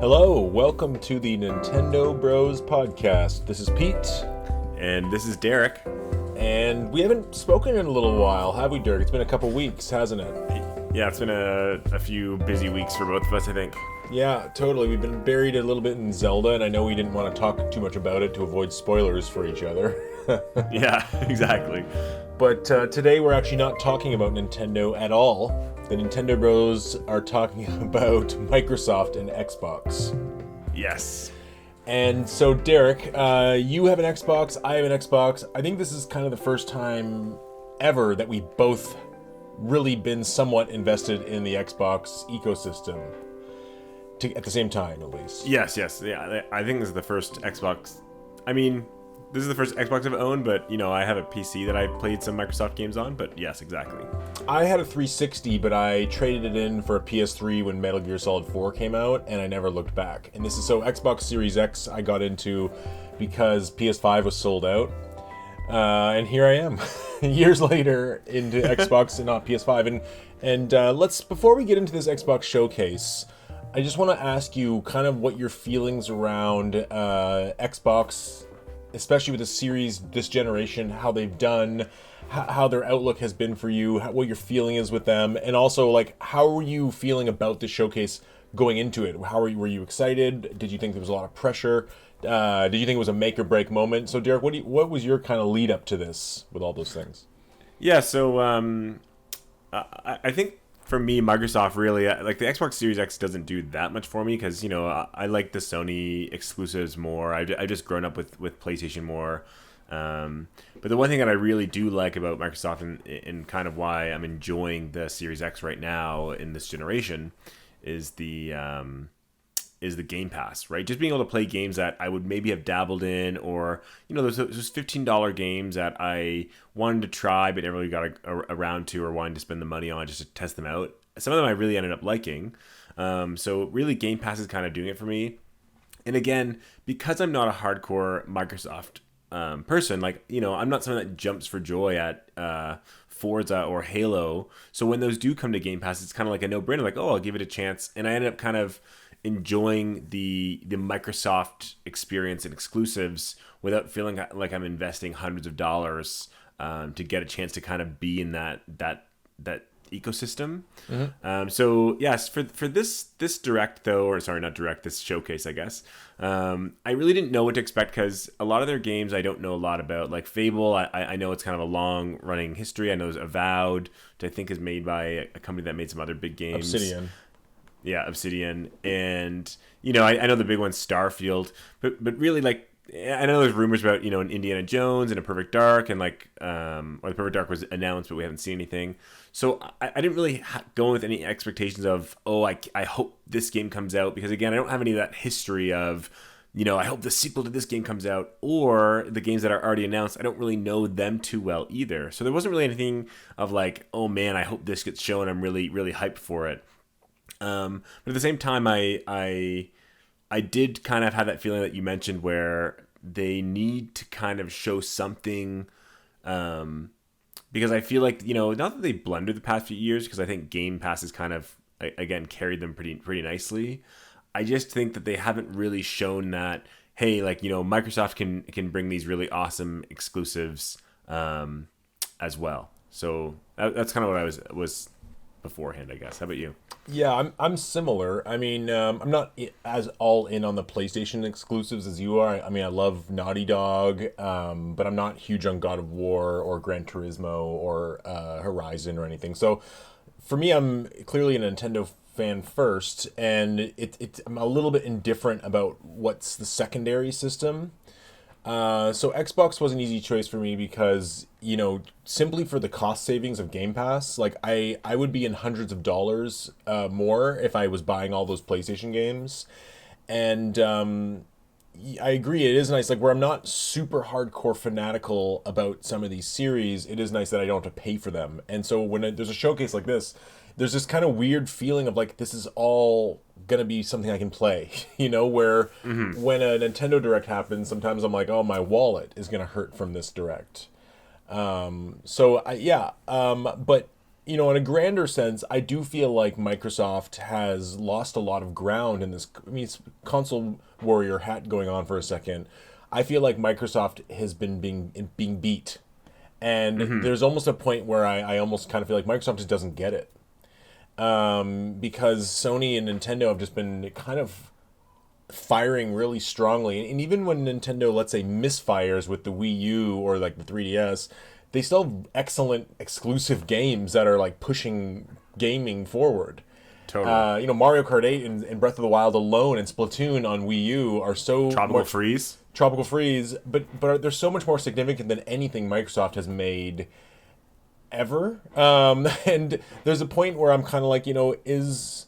Hello, welcome to the Nintendo Bros podcast. This is Pete. And this is Derek. And we haven't spoken in a little while, have we, Derek? It's been a couple weeks, hasn't it? Yeah, it's been a few busy weeks for both of us, I think. Yeah, totally. We've been buried a little bit in Zelda, and I know we didn't want to talk too much about it to avoid spoilers for each other. Yeah, exactly. But today we're actually not talking about Nintendo at all. The Nintendo Bros are talking about Microsoft and Xbox. Yes. And so, Derek, you have an Xbox, I have an Xbox. I think this is kind of the first time ever that we've both really been somewhat invested in the Xbox ecosystem. At the same time, at least. Yes. Yeah, I think this is the first Xbox. I mean, this is the first Xbox I've owned, but, you know, I have a PC that I played some Microsoft games on, but yes, exactly. I had a 360, but I traded it in for a PS3 when Metal Gear Solid 4 came out, and I never looked back. And this is so Xbox Series X I got into because PS5 was sold out. And here I am, years later, into Xbox and not PS5. And let's, before we get into this Xbox showcase, I just want to ask you kind of what your feelings around Xbox, especially with the series this generation, how they've done, how their outlook has been for you, what your feeling is with them, and also, like, how were you feeling about the showcase going into it? Were you excited? Did you think there was a lot of pressure? Did you think it was a make or break moment? So, Derek, what was your kind of lead up to this with all those things? Yeah, so I think for me, Microsoft really, like, the Xbox Series X doesn't do that much for me because, you know, I like the Sony exclusives more. I've just grown up with PlayStation more. But the one thing that I really do like about Microsoft and kind of why I'm enjoying the Series X right now in this generation is the Game Pass, right? Just being able to play games that I would maybe have dabbled in, or, you know, those $15 games that I wanted to try but never really got around to, or wanted to spend the money on just to test them out. Some of them I really ended up liking. So really, Game Pass is kind of doing it for me. And again, because I'm not a hardcore Microsoft person, like, you know, I'm not someone that jumps for joy at Forza or Halo. So when those do come to Game Pass, it's kind of like a no-brainer, like, oh, I'll give it a chance. And I ended up kind of enjoying the Microsoft experience and exclusives without feeling like I'm investing hundreds of dollars to get a chance to kind of be in that ecosystem. Mm-hmm. So yes, for this direct though, or sorry, not direct, this showcase, I guess. I really didn't know what to expect because a lot of their games I don't know a lot about. Like Fable, I know it's kind of a long running history. I know there's Avowed, which I think is made by a company that made some other big games. Obsidian. Yeah, Obsidian. And, you know, I know the big one's Starfield, but really, like, I know there's rumors about, you know, an Indiana Jones and a Perfect Dark, and like, or the Perfect Dark was announced, but we haven't seen anything. So I didn't really go in with any expectations of, oh, I hope this game comes out, because again, I don't have any of that history of, you know, I hope the sequel to this game comes out, or the games that are already announced, I don't really know them too well either. So there wasn't really anything of like, oh man, I hope this gets shown, I'm really, really hyped for it. But at the same time, I did kind of have that feeling that you mentioned where they need to kind of show something, because I feel like, you know, not that they blundered the past few years, because I think Game Pass has kind of, again, carried them pretty nicely. I just think that they haven't really shown that, hey, like, you know, Microsoft can bring these really awesome exclusives as well. So that's kind of what I was beforehand, I guess. How about you? Yeah, I'm similar. I mean, I'm not as all in on the PlayStation exclusives as you are. I mean, I love Naughty Dog, but I'm not huge on God of War or Gran Turismo or Horizon or anything. So for me, I'm clearly a Nintendo fan first, and I'm a little bit indifferent about what's the secondary system. So Xbox was an easy choice for me because, you know, simply for the cost savings of Game Pass, like I would be in hundreds of dollars more if I was buying all those PlayStation games. And I agree, it is nice, like, where I'm not super hardcore fanatical about some of these series, it is nice that I don't have to pay for them. And so when there's a showcase like this, there's this kind of weird feeling of like, this is all gonna be something I can play, you know, where when a Nintendo Direct happens, sometimes I'm like, oh, my wallet is gonna hurt from this Direct. But in a grander sense, I do feel like Microsoft has lost a lot of ground in this. I mean, it's console warrior hat going on for a second. I feel like Microsoft has been being beat, and Mm-hmm. there's almost a point where I almost kind of feel like Microsoft just doesn't get it, because Sony and Nintendo have just been kind of firing really strongly. And even when Nintendo, let's say, misfires with the Wii U or like the 3DS, they still have excellent exclusive games that are like pushing gaming forward. Totally. Mario Kart 8 and Breath of the Wild alone and Splatoon on Wii U are so Tropical much freeze. Tropical Freeze, but they're so much more significant than anything Microsoft has made ever. And there's a point where I'm kind of like, is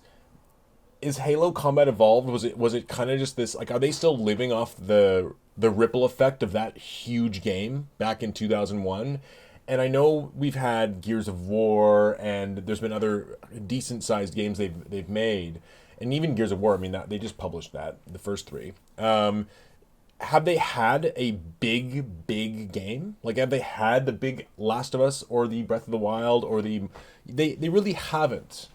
Halo Combat Evolved, was it kind of just this, like, are they still living off the ripple effect of that huge game back in 2001? And I know we've had Gears of War, and there's been other decent sized games they've made, and even Gears of War. I mean, that they just published that, the first three. Have they had a big game? Like, have they had the big Last of Us or the Breath of the Wild or they really haven't.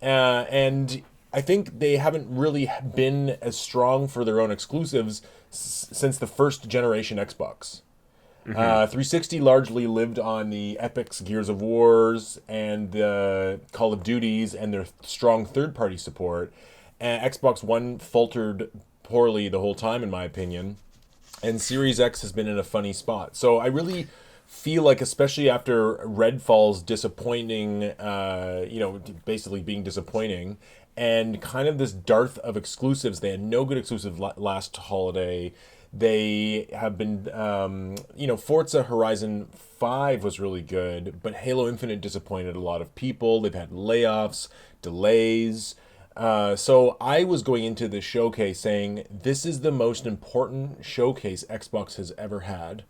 And I think they haven't really been as strong for their own exclusives since the first generation Xbox. 360 largely lived on the Epic's Gears of Wars and the Call of Duties and their strong third-party support. And Xbox One faltered poorly the whole time, in my opinion. And Series X has been in a funny spot. So I really feel like, especially after Redfall's disappointing, basically being disappointing, and kind of this dearth of exclusives. They had no good exclusive last holiday. They have been, Forza Horizon 5 was really good, but Halo Infinite disappointed a lot of people. They've had layoffs, delays. So I was going into this showcase saying, this is the most important showcase Xbox has ever had.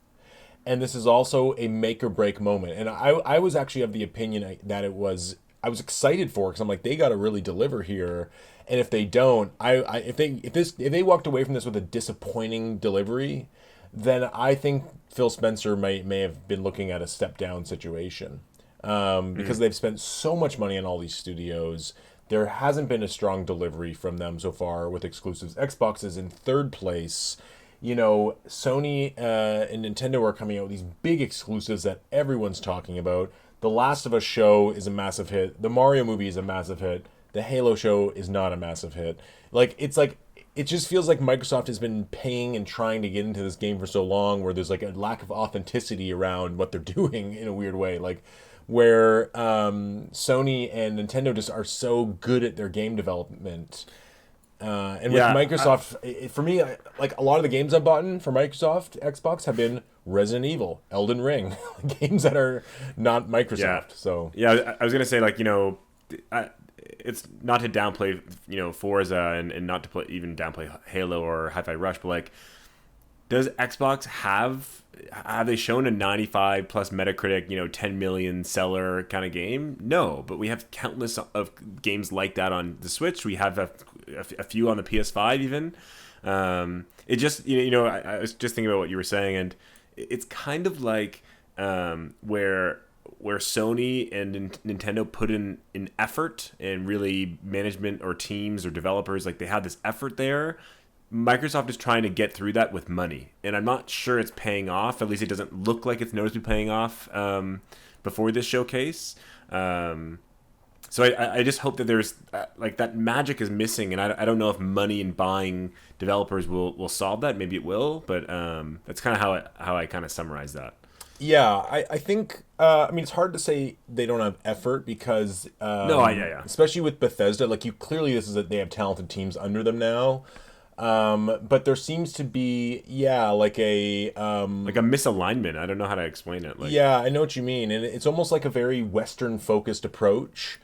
And this is also a make or break moment. And I was actually of the opinion that I was excited for, because I'm like, they got to really deliver here. And if they don't, if they walked away from this with a disappointing delivery, then I think Phil Spencer may have been looking at a step down situation, because they've spent so much money on all these studios. There hasn't been a strong delivery from them so far with exclusives. Xbox is in third place. Sony and Nintendo are coming out with these big exclusives that everyone's talking about. The Last of Us show is a massive hit. The Mario movie is a massive hit. The Halo show is not a massive hit. It just feels like Microsoft has been paying and trying to get into this game for so long, where there's like a lack of authenticity around what they're doing in a weird way. Like, where Sony and Nintendo just are so good at their game development. And with Microsoft, for me, like, a lot of the games I've bought for Microsoft Xbox have been Resident Evil, Elden Ring, games that are not Microsoft. Yeah. So Yeah, I was gonna say, like, it's not to downplay Forza, and not to even downplay Halo or Hi-Fi Rush, but like, does Xbox have they shown a 95 plus Metacritic, 10 million seller kind of game? No, but we have countless of games like that on the Switch. We have a few on the PS5 even. It just, I was just thinking about what you were saying, and it's kind of like where Sony and Nintendo put in an effort, and really management or teams or developers, like, they had this effort there. Microsoft is trying to get through that with money, and I'm not sure it's paying off. At least it doesn't look like it's noticeably paying off before this showcase. So I just hope that there's like, that magic is missing, and I don't know if money and buying developers will solve that. Maybe it will, but that's kind of how I kind of summarize that. yeah, I think it's hard to say they don't have effort, because Yeah. especially with Bethesda, like, they have talented teams under them now. But there seems to be, like a misalignment. I don't know how to explain it. Like, yeah, I know what you mean, and it's almost like a very Western focused approach.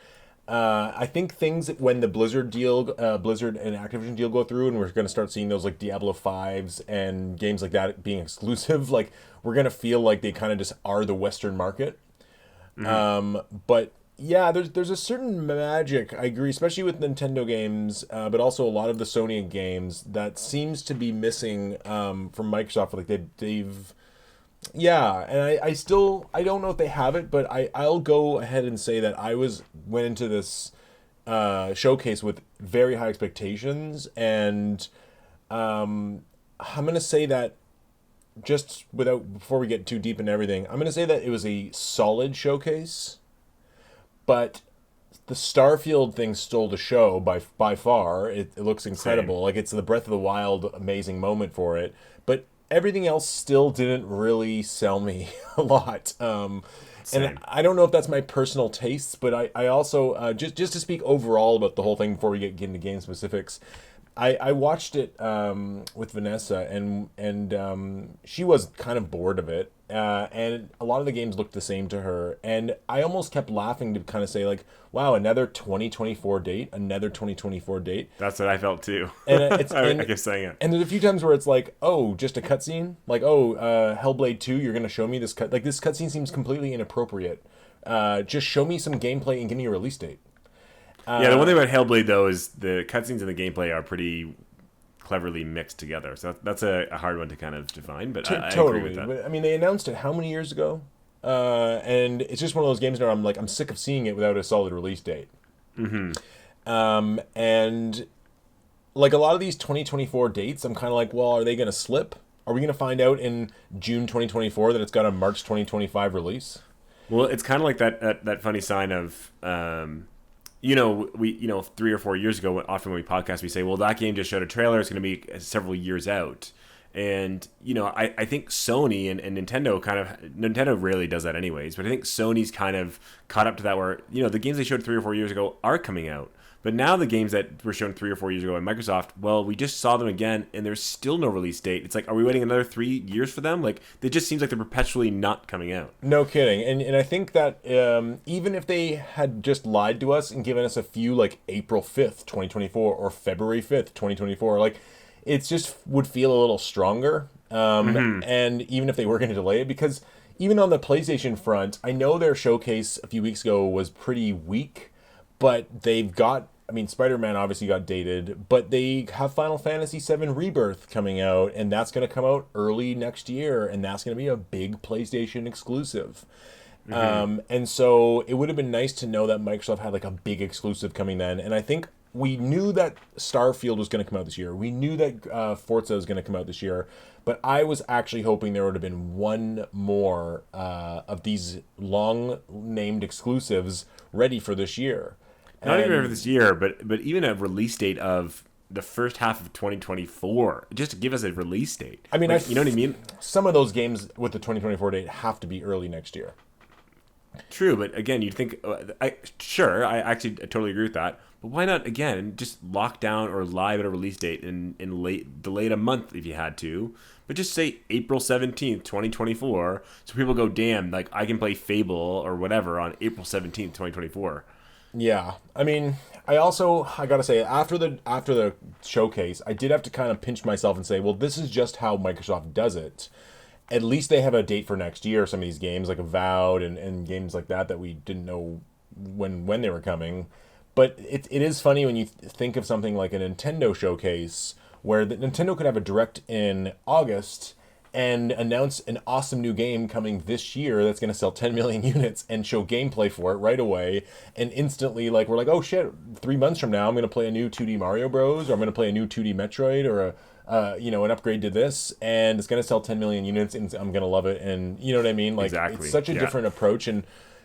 I think things, when the Blizzard and Activision deal go through, and we're going to start seeing those, like, Diablo 5s and games like that being exclusive, like, we're going to feel like they kind of just are the Western market. But yeah, there's a certain magic, I agree, especially with Nintendo games, but also a lot of the Sony games, that seems to be missing from Microsoft. Like, they've Yeah, and I don't know if they have it, but I'll go ahead and say that went into this showcase with very high expectations, and I'm gonna say that just without before we get too deep into everything, I'm gonna say that it was a solid showcase, but the Starfield thing stole the show by far. It looks Same. incredible. Like it's the Breath of the Wild amazing moment for it. But everything else still didn't really sell me a lot. And Same. I don't know if that's my personal tastes, but I also just to speak overall about the whole thing before we get into game specifics. I watched it with Vanessa, and she was kind of bored of it, and a lot of the games looked the same to her, and I almost kept laughing to kind of say like, "Wow, another 2024 date, another 2024 date," That's what I felt too. and it's I kept saying it. and there's a few times where it's like, "Oh, just a cutscene," like, "Oh, Hellblade 2, you're gonna show me this cut." Like this cutscene seems completely inappropriate. Just show me some gameplay and give me a release date. Yeah, the one thing about Hellblade though is the cutscenes and the gameplay are pretty cleverly mixed together. So that's a hard one to kind of define, but I agree with Totally. that. But I mean, they announced it how many years ago? And it's just one of those games where I'm like, I'm sick of seeing it without a solid release date. And like a lot of these 2024 dates, I'm kind of like, well, are they going to slip? Are we going to find out in June 2024 that it's got a March 2025 release? Well, it's kind of like that funny sign of we 3 or 4 years ago, often when we podcast, we say, well, that game just showed a trailer. It's going to be several years out. And, I think Sony and Nintendo rarely does that anyways, but I think Sony's kind of caught up to that where, the games they showed 3 or 4 years ago are coming out. But now the games that were shown 3 or 4 years ago at Microsoft, well, we just saw them again and there's still no release date. It's like, are we waiting another 3 years for them? Like, it just seems like they're perpetually not coming out. No kidding. And I think that even if they had just lied to us and given us a few like April 5th, 2024 or February 5th, 2024, like it's just would feel a little stronger. And even if they were going to delay it, because even on the PlayStation front, I know their showcase a few weeks ago was pretty weak, but they've got, I mean, Spider-Man obviously got dated, but they have Final Fantasy VII Rebirth coming out, and that's going to come out early next year, and that's going to be a big PlayStation exclusive. And so it would have been nice to know that Microsoft had like a big exclusive coming then, and I think we knew that Starfield was going to come out this year. We knew that Forza was going to come out this year, but I was actually hoping there would have been one more of these long-named exclusives ready for this year. Not even for And this year, but even a release date of the first half of 2024, just to give us a release date. I mean, Like, you know what I mean? some of those games with the 2024 date have to be early next year. True, but again, you'd think, I actually totally agree with that. But why not again just lock down or lie about a release date and delay it a month if you had to, but just say April 17th, 2024, so people go, damn, like I can play Fable or whatever on April 17th, 2024. Yeah, I mean, I gotta say after the showcase, I did have to kind of pinch myself and say, well, this is just how Microsoft does it. At least they have a date for next year. Some of these games like Avowed and games like that we didn't know when they were coming. But it is funny when you think of something like a Nintendo showcase where Nintendo could have a direct in August and announce an awesome new game coming this year that's going to sell 10 million units and show gameplay for it right away, and instantly like we're like, oh shit, 3 months from now I'm going to play a new 2D Mario Bros, or I'm going to play a new 2D Metroid, or an upgrade to this, and it's going to sell 10 million units and I'm going to love it. And you know what I mean, like Exactly. it's such a Yeah. different approach. And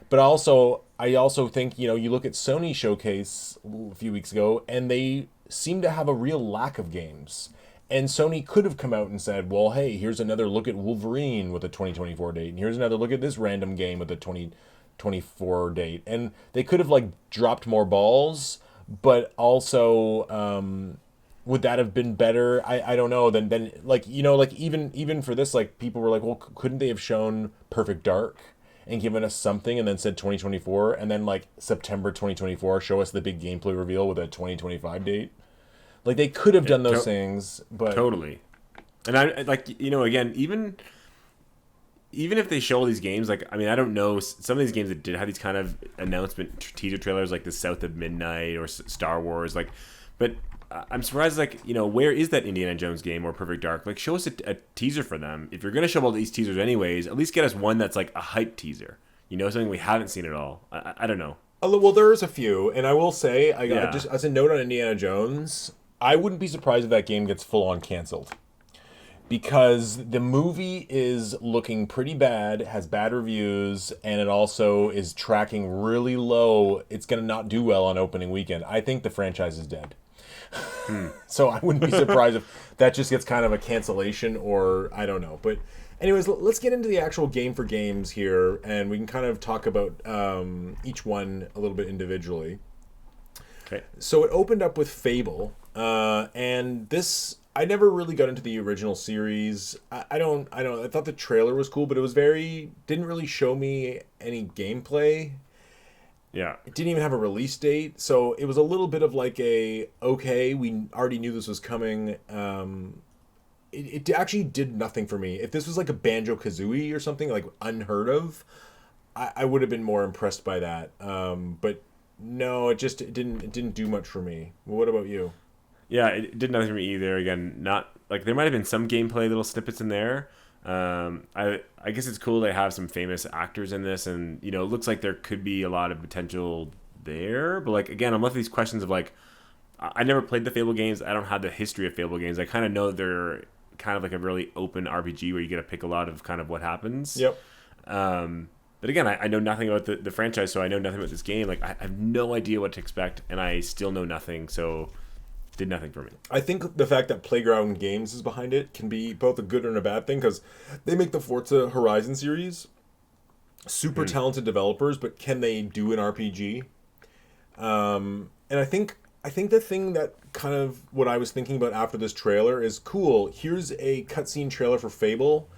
but also I also think, you look at Sony showcase a few weeks ago and they seem to have a real lack of games. And Sony could have come out and said, well, hey, here's another look at Wolverine with a 2024 date, and here's another look at this random game with a 2024 date. And they could have like dropped more balls, but also would that have been better? I don't know. Then like like even for this, like people were like, well, couldn't they have shown Perfect Dark and given us something and then said 2024, and then like September 2024 show us the big gameplay reveal with a 2025 date? Like they could have done those things, but Totally. And I like, again, even if they show all these games, like, I mean, I don't know, some of these games that did have these kind of announcement teaser trailers, like the South of Midnight or Star Wars, like, but I'm surprised, like, where is that Indiana Jones game or Perfect Dark? Like, show us a teaser for them. If you're going to show all these teasers anyways, at least get us one that's like a hype teaser. Something we haven't seen at all. I don't know. Well, there's a few, and I will say, I Yeah. just as a note on Indiana Jones, I wouldn't be surprised if that game gets full on canceled. Because the movie is looking pretty bad, has bad reviews, and it also is tracking really low. It's going to not do well on opening weekend. I think the franchise is dead. So I wouldn't be surprised if that just gets kind of a cancellation, or I don't know. But anyways, let's get into the actual game for games here, and we can kind of talk about each one a little bit individually. Okay. So it opened up with Fable, and this I never really got into the original series. I don't. I thought the trailer was cool, but it was didn't really show me any gameplay. Yeah. It didn't even have a release date, so it was a little bit of like okay, we already knew this was coming. It actually did nothing for me. If this was like a Banjo-Kazooie or something like unheard of, I would have been more impressed by that. But no, it didn't do much for me. What about you? Yeah, it did nothing for me either. Again, not like there might have been some gameplay little snippets in there. I guess it's cool they have some famous actors in this, and it looks like there could be a lot of potential there. But like again, I'm left with these questions of like, I never played the Fable games. I don't have the history of Fable games. I kind of know they're kind of like a really open RPG where you get to pick a lot of kind of what happens. Yep. But again, I know nothing about the franchise, so I know nothing about this game. Like I have no idea what to expect, and I still know nothing. So did nothing for me. I think the fact that Playground Games is behind it can be both a good and a bad thing, because they make the Forza Horizon series. Super talented developers, but can they do an RPG? And I think the thing that kind of what I was thinking about after this trailer is cool. Here's a cutscene trailer for Fable.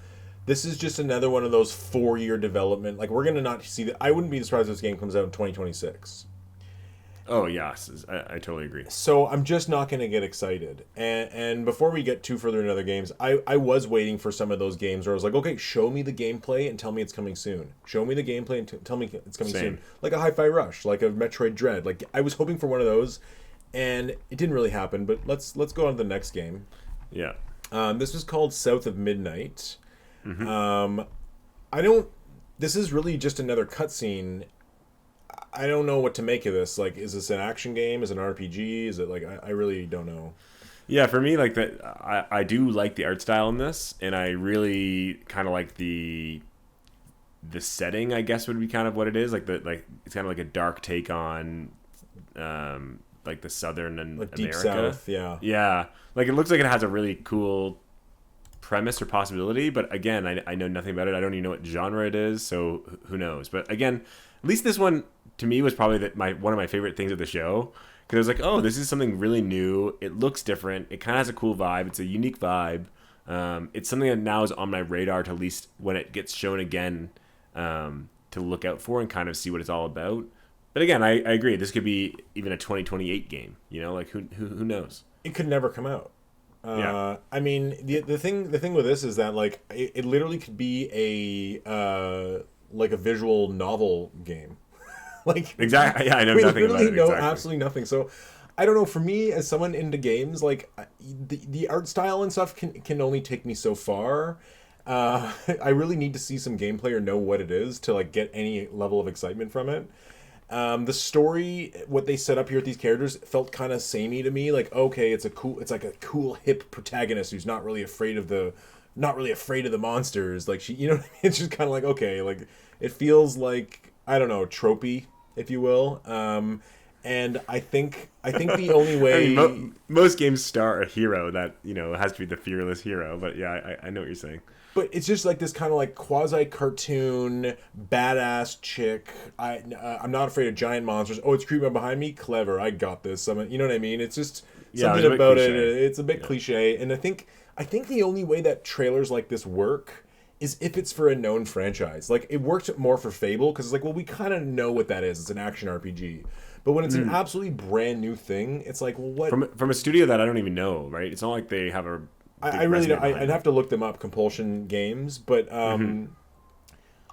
This is just another one of those 4-year development. Like, we're gonna not see that. I wouldn't be surprised if this game comes out in 2026. Oh yes, I totally agree. So I'm just not going to get excited. And before we get too further in other games, I was waiting for some of those games where I was like, okay, show me the gameplay and tell me it's coming soon. Show me the gameplay and tell me it's coming soon. Like a Hi-Fi Rush, like a Metroid Dread. Like, I was hoping for one of those, and it didn't really happen. But let's go on to the next game. Yeah. This was called South of Midnight. This is really just another cutscene. I don't know what to make of this. Like, is this an action game? Is it an RPG? Is it like, I really don't know. Yeah, for me, like that, I do like the art style in this, and I really kind of like the setting. I guess would be kind of what it is. Like it's kind of like a dark take on, like the Southern and like America. Deep South. Yeah. Yeah, like it looks like it has a really cool premise or possibility, but again, I know nothing about it. I don't even know what genre it is, so who knows? But again, at least this one to me was probably one of my favorite things of the show, because I was like, oh, this is something really new. It looks different. It kind of has a cool vibe. It's a unique vibe. It's something that now is on my radar to at least when it gets shown again, to look out for and kind of see what it's all about. But again, I agree. This could be even a 2028 game. Like who knows? It could never come out. Yeah. I mean, the thing with this is that like it literally could be a like a visual novel game. Like, exactly. Yeah, I know we nothing about literally it. know Exactly. absolutely nothing. So I don't know. For me, as someone into games, like the art style and stuff can only take me so far. I really need to see some gameplay or know what it is to like get any level of excitement from it. The story, what they set up here with these characters, felt kind of samey to me. Like, okay, it's like a cool hip protagonist who's not really afraid of the monsters. Like, she, what I mean? It's just kind of like, okay, like it feels like, I don't know, tropey, if you will. And I think the only way I mean, most games star a hero that has to be the fearless hero. But yeah, I know what you're saying. But it's just like this kind of like quasi-cartoon, badass chick. I'm not afraid of giant monsters. Oh, it's creeping up behind me? Clever. I got this. You know what I mean? It's just something about it. It's a bit cliche. And I think the only way that trailers like this work is if it's for a known franchise. Like, it worked more for Fable, because it's like, well, we kind of know what that is. It's an action RPG. But when it's an absolutely brand new thing, it's like, well, what? From a studio that I don't even know, right? It's not like they have a... I really don't. I'd have to look them up, Compulsion Games, but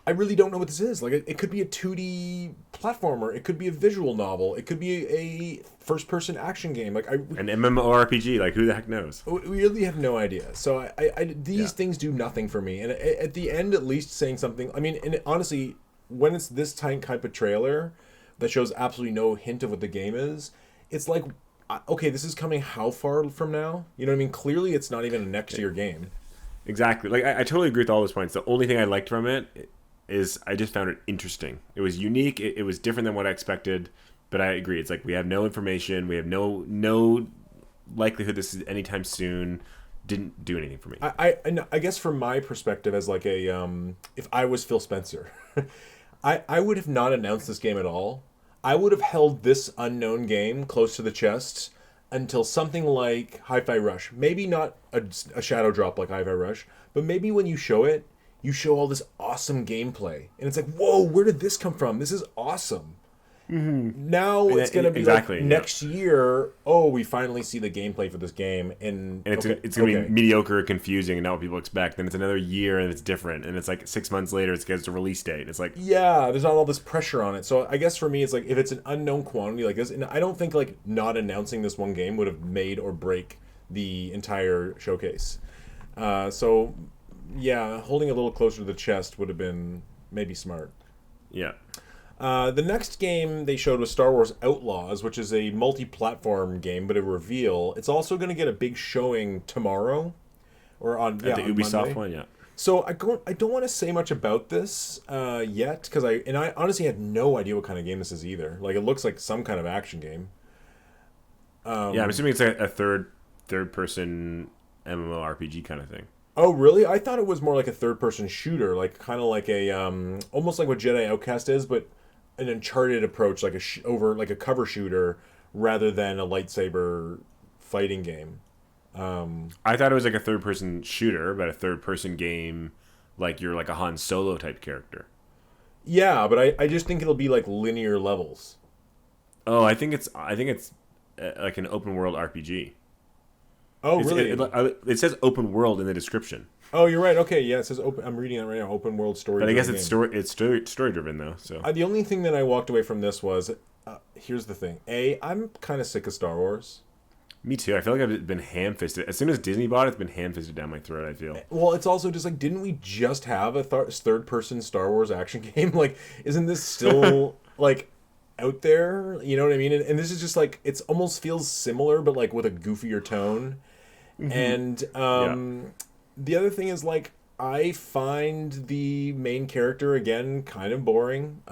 I really don't know what this is. Like, it could be a 2D platformer. It could be a visual novel. It could be a first-person action game. Like, An MMORPG, like who the heck knows? we really have no idea. So these things do nothing for me. And at the end, at least saying something. I mean, and honestly, when it's this type of trailer that shows absolutely no hint of what the game is, it's like, okay, this is coming how far from now? You know what I mean? Clearly, it's not even a next year game. Exactly. Like I totally agree with all those points. The only thing I liked from it is I just found it interesting. It was unique. It was different than what I expected. But I agree. It's like we have no information. We have no likelihood this is anytime soon. Didn't do anything for me. I guess from my perspective as like a if I was Phil Spencer, I would have not announced this game at all. I would have held this unknown game close to the chest until something like Hi-Fi Rush. Maybe not a shadow drop like Hi-Fi Rush, but maybe when you show it, you show all this awesome gameplay. And it's like, whoa, where did this come from? This is awesome. Now it's going to be exactly, like next year, oh, we finally see the gameplay for this game. And it's going to be mediocre, confusing, and not what people expect. Then it's another year and it's different. And it's like 6 months later, it gets a release date. It's like... Yeah, there's not all this pressure on it. So I guess for me, it's like if it's an unknown quantity like this, and I don't think like not announcing this one game would have made or break the entire showcase. So yeah, holding a little closer to the chest would have been maybe smart. Yeah. The next game they showed was Star Wars Outlaws, which is a multi-platform game, but a reveal. It's also going to get a big showing tomorrow, or on the Ubisoft Monday. one, yeah. So I don't want to say much about this yet, because I honestly had no idea what kind of game this is either. Like, it looks like some kind of action game. Yeah, I'm assuming it's a third person MMORPG kind of thing. Oh, really? I thought it was more like a third-person shooter, like kind of like a almost like what Jedi Outcast is, but an Uncharted approach, like like a cover shooter rather than a lightsaber fighting game. I thought it was like a third-person shooter, but a third-person game, like you're like a Han Solo type character. Yeah, but I just think it'll be like linear levels. Oh, I think it's like an open world RPG. Oh, really? It says open world in the description. Oh, you're right. Okay, yeah, it says open. I'm reading it right now. Open world story. But I guess it's story driven though. So the only thing that I walked away from this was, here's the thing. I'm kind of sick of Star Wars. Me too. I feel like I've been ham-fisted. As soon as Disney bought it, it's been ham-fisted down my throat, I feel. Well, it's also just like, didn't we just have a third-person Star Wars action game? Like, isn't this still, like, out there? You know what I mean? And this is just, like, it's almost feels similar, but, like, with a goofier tone. Mm-hmm. And the other thing is, like, I find the main character, again, kind of boring.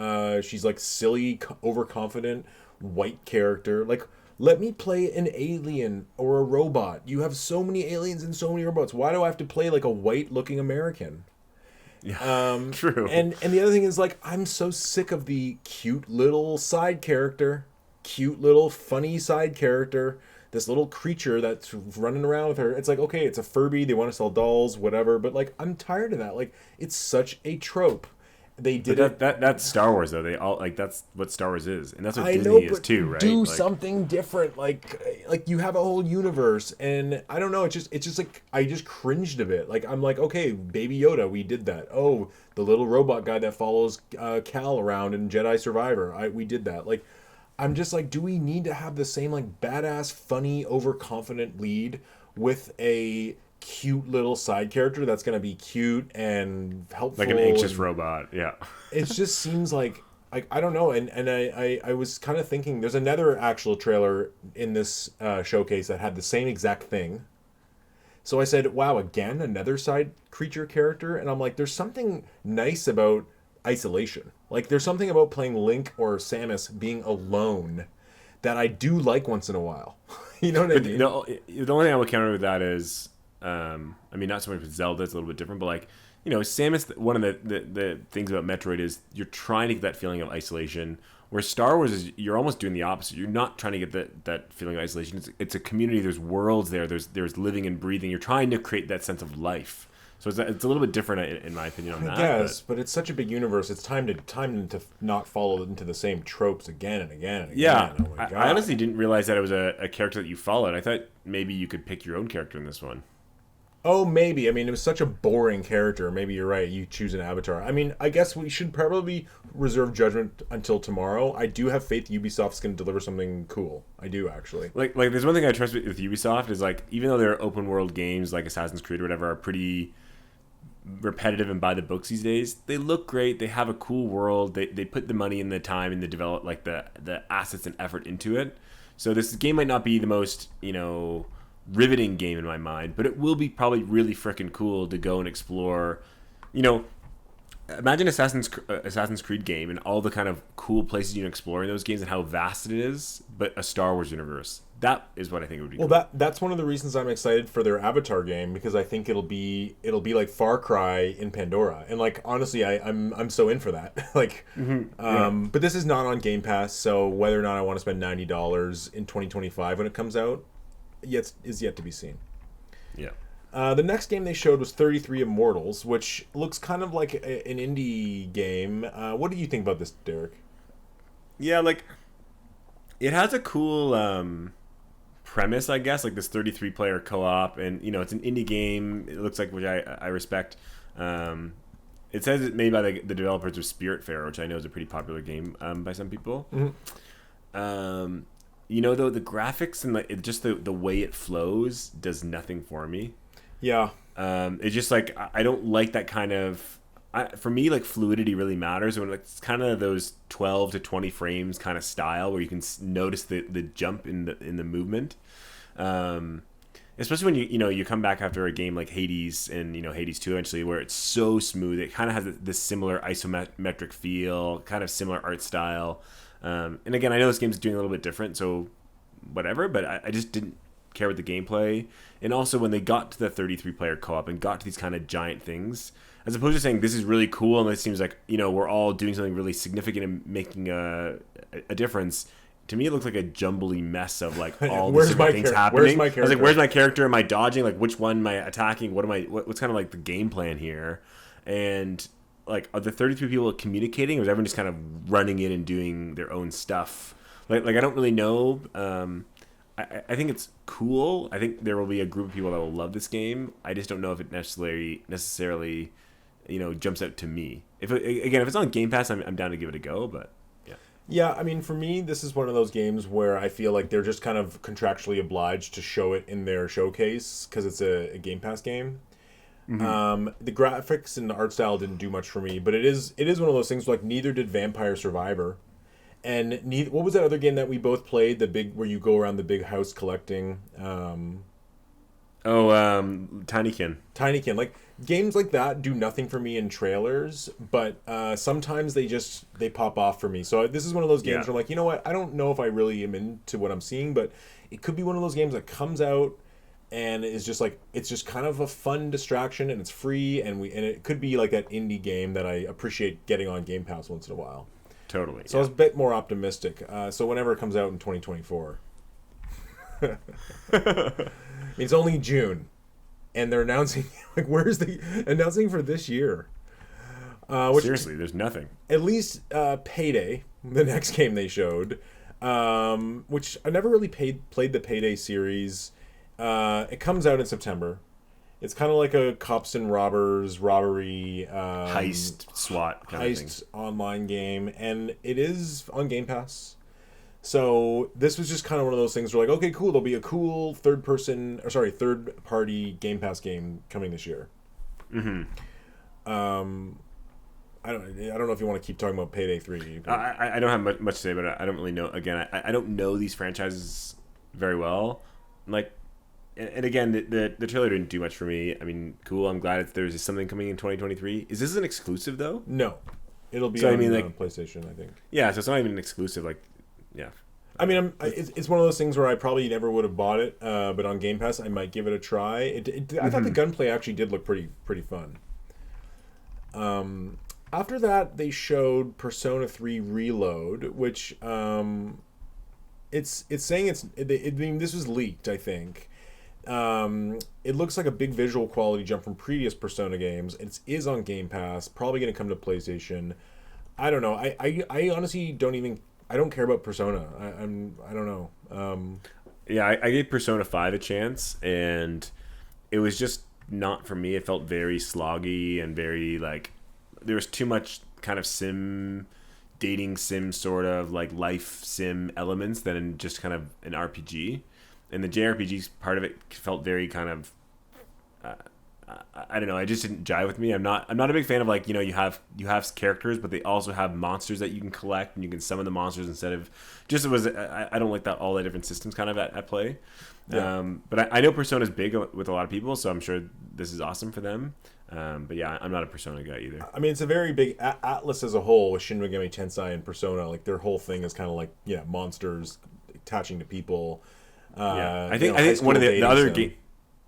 She's, like, silly, overconfident, white character. Like... Let me play an alien or a robot. You have so many aliens and so many robots. Why do I have to play like a white-looking American? Yeah, true. And the other thing is, like, I'm so sick of the cute little side character, cute little funny side character, this little creature that's running around with her. It's like, okay, it's a Furby. They want to sell dolls, whatever. But like, I'm tired of that. Like, it's such a trope. They did that's Star Wars though. They all like that's what Star Wars is, and that's what I Disney know, is too, right? Do like, something different, like you have a whole universe, and I don't know. It's just like I just cringed a bit. Like I'm like, okay, Baby Yoda, we did that. Oh, the little robot guy that follows Cal around in Jedi Survivor, we did that. Like, I'm just like, do we need to have the same like badass, funny, overconfident lead with a cute little side character that's gonna be cute and helpful, like an anxious robot? Yeah. It just seems like I don't know, and I was kind of thinking there's another actual trailer in this showcase that had the same exact thing. So I said, wow, again another side creature character, and I'm like, there's something nice about isolation. Like there's something about playing Link or Samus being alone that I do like once in a while. You know what I mean? The only thing I would counter with that is, I mean, not so much with Zelda, it's a little bit different, but like, you know, Samus, one of the things about Metroid is you're trying to get that feeling of isolation, where Star Wars is you're almost doing the opposite. You're not trying to get that feeling of isolation. It's a community, there's worlds there, there's living and breathing. You're trying to create that sense of life. So it's a little bit different in my opinion on that. Yes, but it's such a big universe. It's time to not fall into the same tropes again and again and again. Yeah, oh my God. I honestly didn't realize that it was a character that you followed. I thought maybe you could pick your own character in this one. Oh, maybe. I mean, it was such a boring character. Maybe you're right. You choose an avatar. I mean, I guess we should probably reserve judgment until tomorrow. I do have faith Ubisoft's going to deliver something cool. I do, actually. Like there's one thing I trust with Ubisoft is like even though their open world games like Assassin's Creed or whatever are pretty repetitive and by the books these days, they look great. They have a cool world. They put the money and the time and the develop like the assets and effort into it. So this game might not be the most riveting game in my mind, but it will be probably really freaking cool to go and explore. You know, imagine Assassin's Creed game and all the kind of cool places you can explore in those games and how vast it is, but a Star Wars universe. That is what I think it would be. Well, cool. that's one of the reasons I'm excited for their Avatar game, because I think it'll be like Far Cry in Pandora, and like honestly, I'm so in for that. Like, but this is not on Game Pass, so whether or not I want to spend $90 in 2025 when it comes out, is yet to be seen. Yeah. The next game they showed was 33 Immortals, which looks kind of like an indie game. What do you think about this, Derek? Yeah, like it has a cool premise, I guess, like this 33 player co-op, and it's an indie game. It looks like, which I respect. It says it's made by the developers of Spiritfarer, which I know is a pretty popular game by some people. Mm-hmm. Though the graphics and just the way it flows does nothing for me. Yeah. It's just like I don't like that kind of. For me, like fluidity really matters when it's kind of those 12 to 20 frames kind of style where you can notice the jump in the movement. Especially when you come back after a game like Hades and Hades 2 eventually, where it's so smooth. It kind of has this similar isometric feel, kind of similar art style. And again, I know this game's doing a little bit different, so whatever, but I just didn't care with the gameplay. And also when they got to the 33 player co-op and got to these kind of giant things, as opposed to saying this is really cool and it seems like we're all doing something really significant and making a difference, to me it looks like a jumbly mess of like all these different things happening. Where's my character? I was like, where's my character? Am I dodging? Like, which one am I attacking? What's kind of like the game plan here? And like, are the 33 people communicating, or is everyone just kind of running in and doing their own stuff? Like I don't really know. I think it's cool. I think there will be a group of people that will love this game. I just don't know if it necessarily jumps out to me. If it's on Game Pass, I'm down to give it a go. But yeah. Yeah, I mean, for me, this is one of those games where I feel like they're just kind of contractually obliged to show it in their showcase because it's a Game Pass game. Mm-hmm. The graphics and the art style didn't do much for me, but it is one of those things like neither did Vampire Survivor. And what was that other game that we both played? The big where you go around the big house collecting. Tinykin. Tinykin. Like games like that do nothing for me in trailers, but sometimes they pop off for me. So this is one of those games where I'm like, you know what? I don't know if I really am into what I'm seeing, but it could be one of those games that comes out and is just like it's just kind of a fun distraction and it's free and it could be like that indie game that I appreciate getting on Game Pass once in a while. Totally. So I was a bit more optimistic. So whenever it comes out in 2024. It's only June. And they're announcing, like, where's the announcing for this year? Seriously, there's nothing. At least Payday, the next game they showed, which I never really played the Payday series. It comes out in September. It's kind of like a cops and robbers robbery heist SWAT kind of thing. Online game, and it is on Game Pass. So this was just kind of one of those things where like, okay, cool, there'll be a cool third party Game Pass game coming this year. Mm-hmm. I don't know if you want to keep talking about Payday 3. I don't have much to say, but I don't really know. Again, I don't know these franchises very well. Like, and again, the trailer didn't do much for me. I mean, cool. I'm glad there's something coming in 2023. Is this an exclusive though? No, it'll be on PlayStation, I think. Yeah, so it's not even an exclusive. Like, yeah. I mean, it's one of those things where I probably never would have bought it, but on Game Pass, I might give it a try. I thought the gunplay actually did look pretty fun. After that, they showed Persona 3 Reload, which it's saying I mean, this was leaked, I think. It looks like a big visual quality jump from previous Persona games. It is on Game Pass, probably going to come to PlayStation. I don't know. I honestly I don't care about Persona. I don't know. Yeah, I gave Persona 5 a chance, and it was just not for me. It felt very sloggy and very like there was too much kind of dating sim sort of like life sim elements than just kind of an RPG. And the JRPG part of it felt very kind of I don't know. It just didn't jive with me. I'm not a big fan of like you have characters, but they also have monsters that you can collect, and you can summon the monsters instead of just it was. I don't like that all the different systems kind of at play. Yeah. But I know Persona is big with a lot of people, so I'm sure this is awesome for them. But yeah, I'm not a Persona guy either. I mean, it's a very big Atlas as a whole with Shin Megami Tensei and Persona. Like their whole thing is kind of like monsters attaching to people. Yeah, I think one of the other game.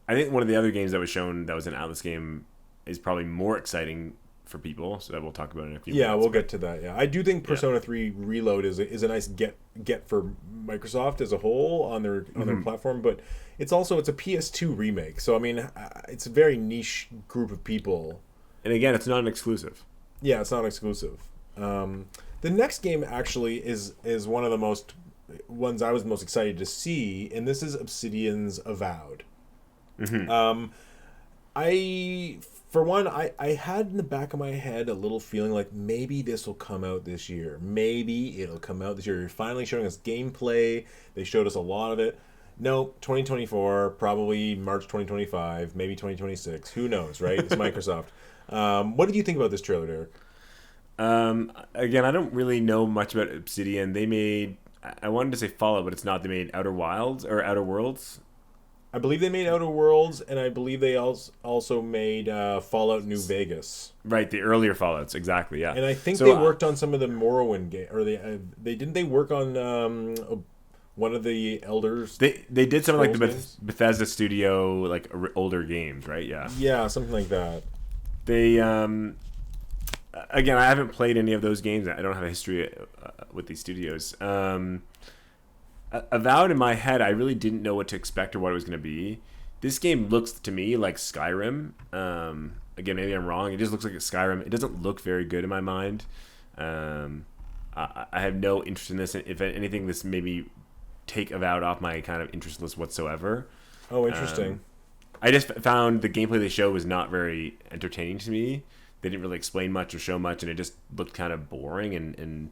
I think one of the other games that was shown that was an Atlas game is probably more exciting for people, so that we'll talk about in a few minutes. Yeah, we'll get to that. Yeah, I do think Persona 3 Reload is a nice get for Microsoft as a whole on their platform, but it's a PS2 remake. So I mean, it's a very niche group of people. And again, it's not an exclusive. Yeah, it's not exclusive. The next game actually is one of the ones I was most excited to see, and this is Obsidian's Avowed. Mm-hmm. I had in the back of my head a little feeling like maybe this will come out this year. Maybe it'll come out this year. You're finally showing us gameplay. They showed us a lot of it. No, 2024, probably March 2025, maybe 2026. Who knows, right? It's Microsoft. What did you think about this trailer, Derek? Again, I don't really know much about Obsidian. They made, I wanted to say Fallout, but it's not. They made Outer Worlds. I believe they made Outer Worlds, and I believe they also made Fallout New Vegas. Right, the earlier Fallouts, exactly, yeah. And I think they worked on some of the Morrowind game, or they work on one of the Elders. They did some like the games? Bethesda Studio like older games, right? Yeah. Yeah, something like that. They again, I haven't played any of those games. I don't have a history with these studios. Avowed in my head, I really didn't know what to expect or what it was going to be. This game looks to me like Skyrim. Again, maybe I'm wrong. It just looks like a Skyrim. It doesn't look very good in my mind. I have no interest in this. If anything, this maybe take Avowed off my kind of interest list whatsoever. Oh, interesting. I just found the gameplay they showed was not very entertaining to me. They didn't really explain much or show much, and it just looked kind of boring and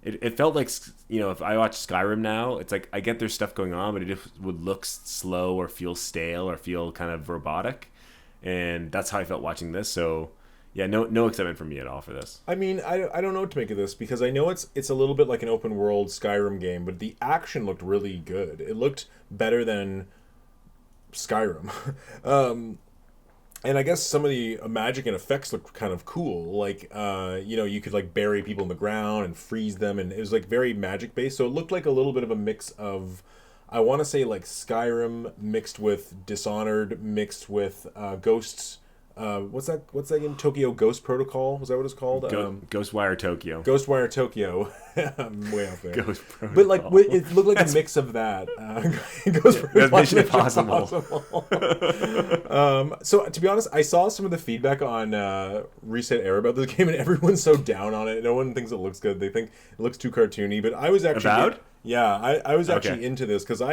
it felt like, if I watch Skyrim now, it's like I get there's stuff going on, but it just would look slow or feel stale or feel kind of robotic. And that's how I felt watching this. So, yeah, no excitement for me at all for this. I mean, I don't know what to make of this because I know it's a little bit like an open world Skyrim game, but the action looked really good. It looked better than Skyrim. And I guess some of the magic and effects looked kind of cool. Like, you could like bury people in the ground and freeze them, and it was like very magic based. So it looked like a little bit of a mix of, I want to say like Skyrim mixed with Dishonored mixed with Ghosts. What's that game? Tokyo Ghost Protocol? Was that what it's called? Ghostwire Tokyo. Ghostwire Tokyo. I'm way off there. Ghost Protocol. But like, it looked like a mix of that. Ghost Protocol. Mission Impossible. So to be honest, I saw some of the feedback on Reset Air about this game, and everyone's so down on it. No one thinks it looks good. They think it looks too cartoony. But I was actually Avowed? I was actually into this because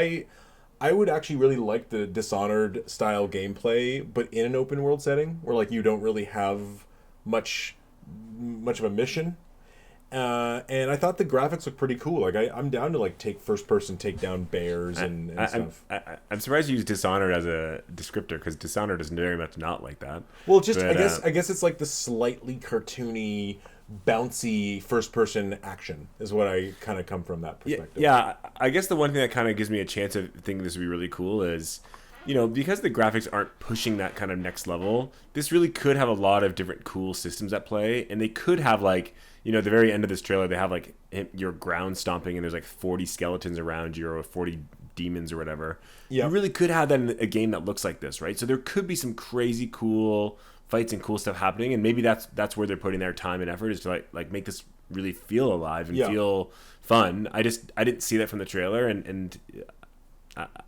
I would actually really like the Dishonored style gameplay, but in an open world setting where like you don't really have much of a mission. And I thought the graphics looked pretty cool. Like I'm down to like take down bears and stuff. I'm surprised you used Dishonored as a descriptor because Dishonored is very much not like that. Well, I guess it's like the slightly cartoony, bouncy first person action is what I kind of come from that perspective. Yeah, I guess the one thing that kind of gives me a chance of thinking this would be really cool is, because the graphics aren't pushing that kind of next level, this really could have a lot of different cool systems at play, and they could have like, the very end of this trailer, they have like you're ground stomping and there's like 40 skeletons around you or 40 demons or whatever. Yeah. You really could have that in a game that looks like this, right? So there could be some crazy cool fights and cool stuff happening, and maybe that's where they're putting their time and effort is to like make this really feel alive and feel fun. I didn't see that from the trailer, and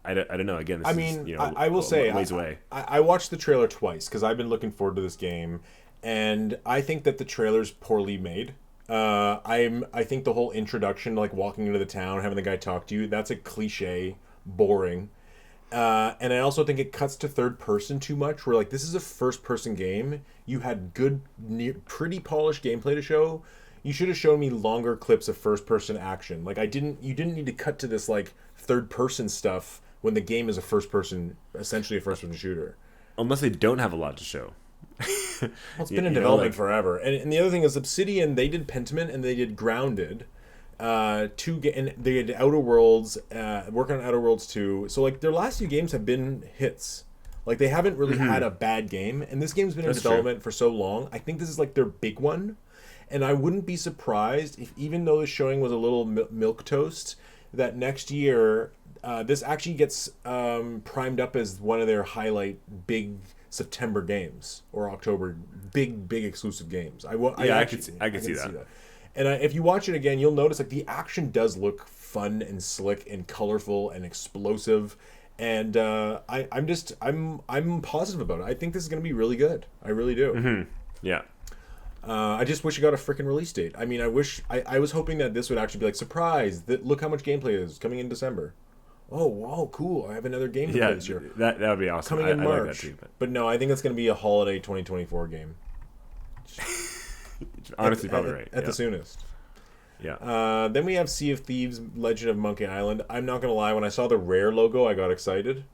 I don't know. Again, this I will say ways away. I watched the trailer twice because I've been looking forward to this game, and I think that the trailer's poorly made. I think the whole introduction, like walking into the town, having the guy talk to you, that's a cliche, boring. And I also think it cuts to third person too much. Where like this is a first person game, you had good, pretty polished gameplay to show. You should have shown me longer clips of first person action. Like I didn't. You didn't need to cut to this like third person stuff when the game is a first person, essentially a first person shooter. Unless they don't have a lot to show. Well, it's been in development forever. And the other thing is Obsidian. They did Pentiment and they did Grounded. And they did Outer Worlds, working on Outer Worlds 2. So like their last few games have been hits. Like they haven't really had a bad game, and this game's been in development for so long. I think this is like their big one, and I wouldn't be surprised if, even though the showing was a little milk toast, that next year this actually gets primed up as one of their highlight big September games or October big exclusive games. I could see that. And if you watch it again, you'll notice like the action does look fun and slick and colorful and explosive, and I'm positive about it. I think this is going to be really good. I really do. Yeah. I just wish it got a freaking release date. I mean, I was hoping that this would actually be like surprise. That look how much gameplay is coming in December. Oh wow, cool! I have another game to play this year. That would be awesome. Coming in March. I like that too, but no, I think it's going to be a holiday 2024 game. Honestly, probably right. At the soonest. Yeah. Then we have Sea of Thieves, Legend of Monkey Island. I'm not going to lie, when I saw the Rare logo, I got excited.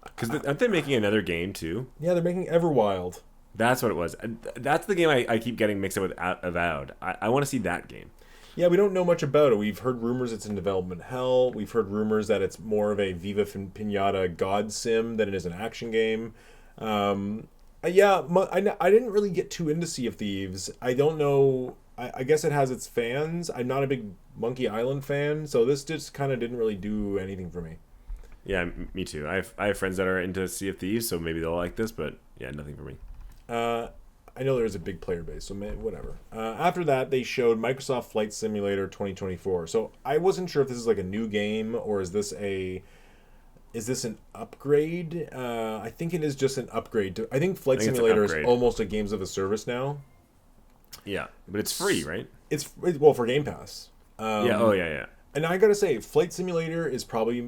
Because aren't they making another game, too? Yeah, they're making Everwild. That's what it was. That's the game I keep getting mixed up with Avowed. I want to see that game. Yeah, we don't know much about it. We've heard rumors it's in development hell. We've heard rumors that it's more of a Viva Pinata God sim than it is an action game. I didn't really get too into Sea of Thieves. I don't know. I guess it has its fans. I'm not a big Monkey Island fan, so this just kind of didn't really do anything for me. Yeah, me too. I have friends that are into Sea of Thieves, so maybe they'll like this, but yeah, nothing for me. I know there's a big player base, so whatever. After that, they showed Microsoft Flight Simulator 2024. So I wasn't sure if this is like a new game or is this an upgrade? I think it is just an upgrade. I think Flight Simulator is almost a games of a service now. Yeah, but it's free, right? It's for Game Pass. Yeah. And I gotta say, Flight Simulator is probably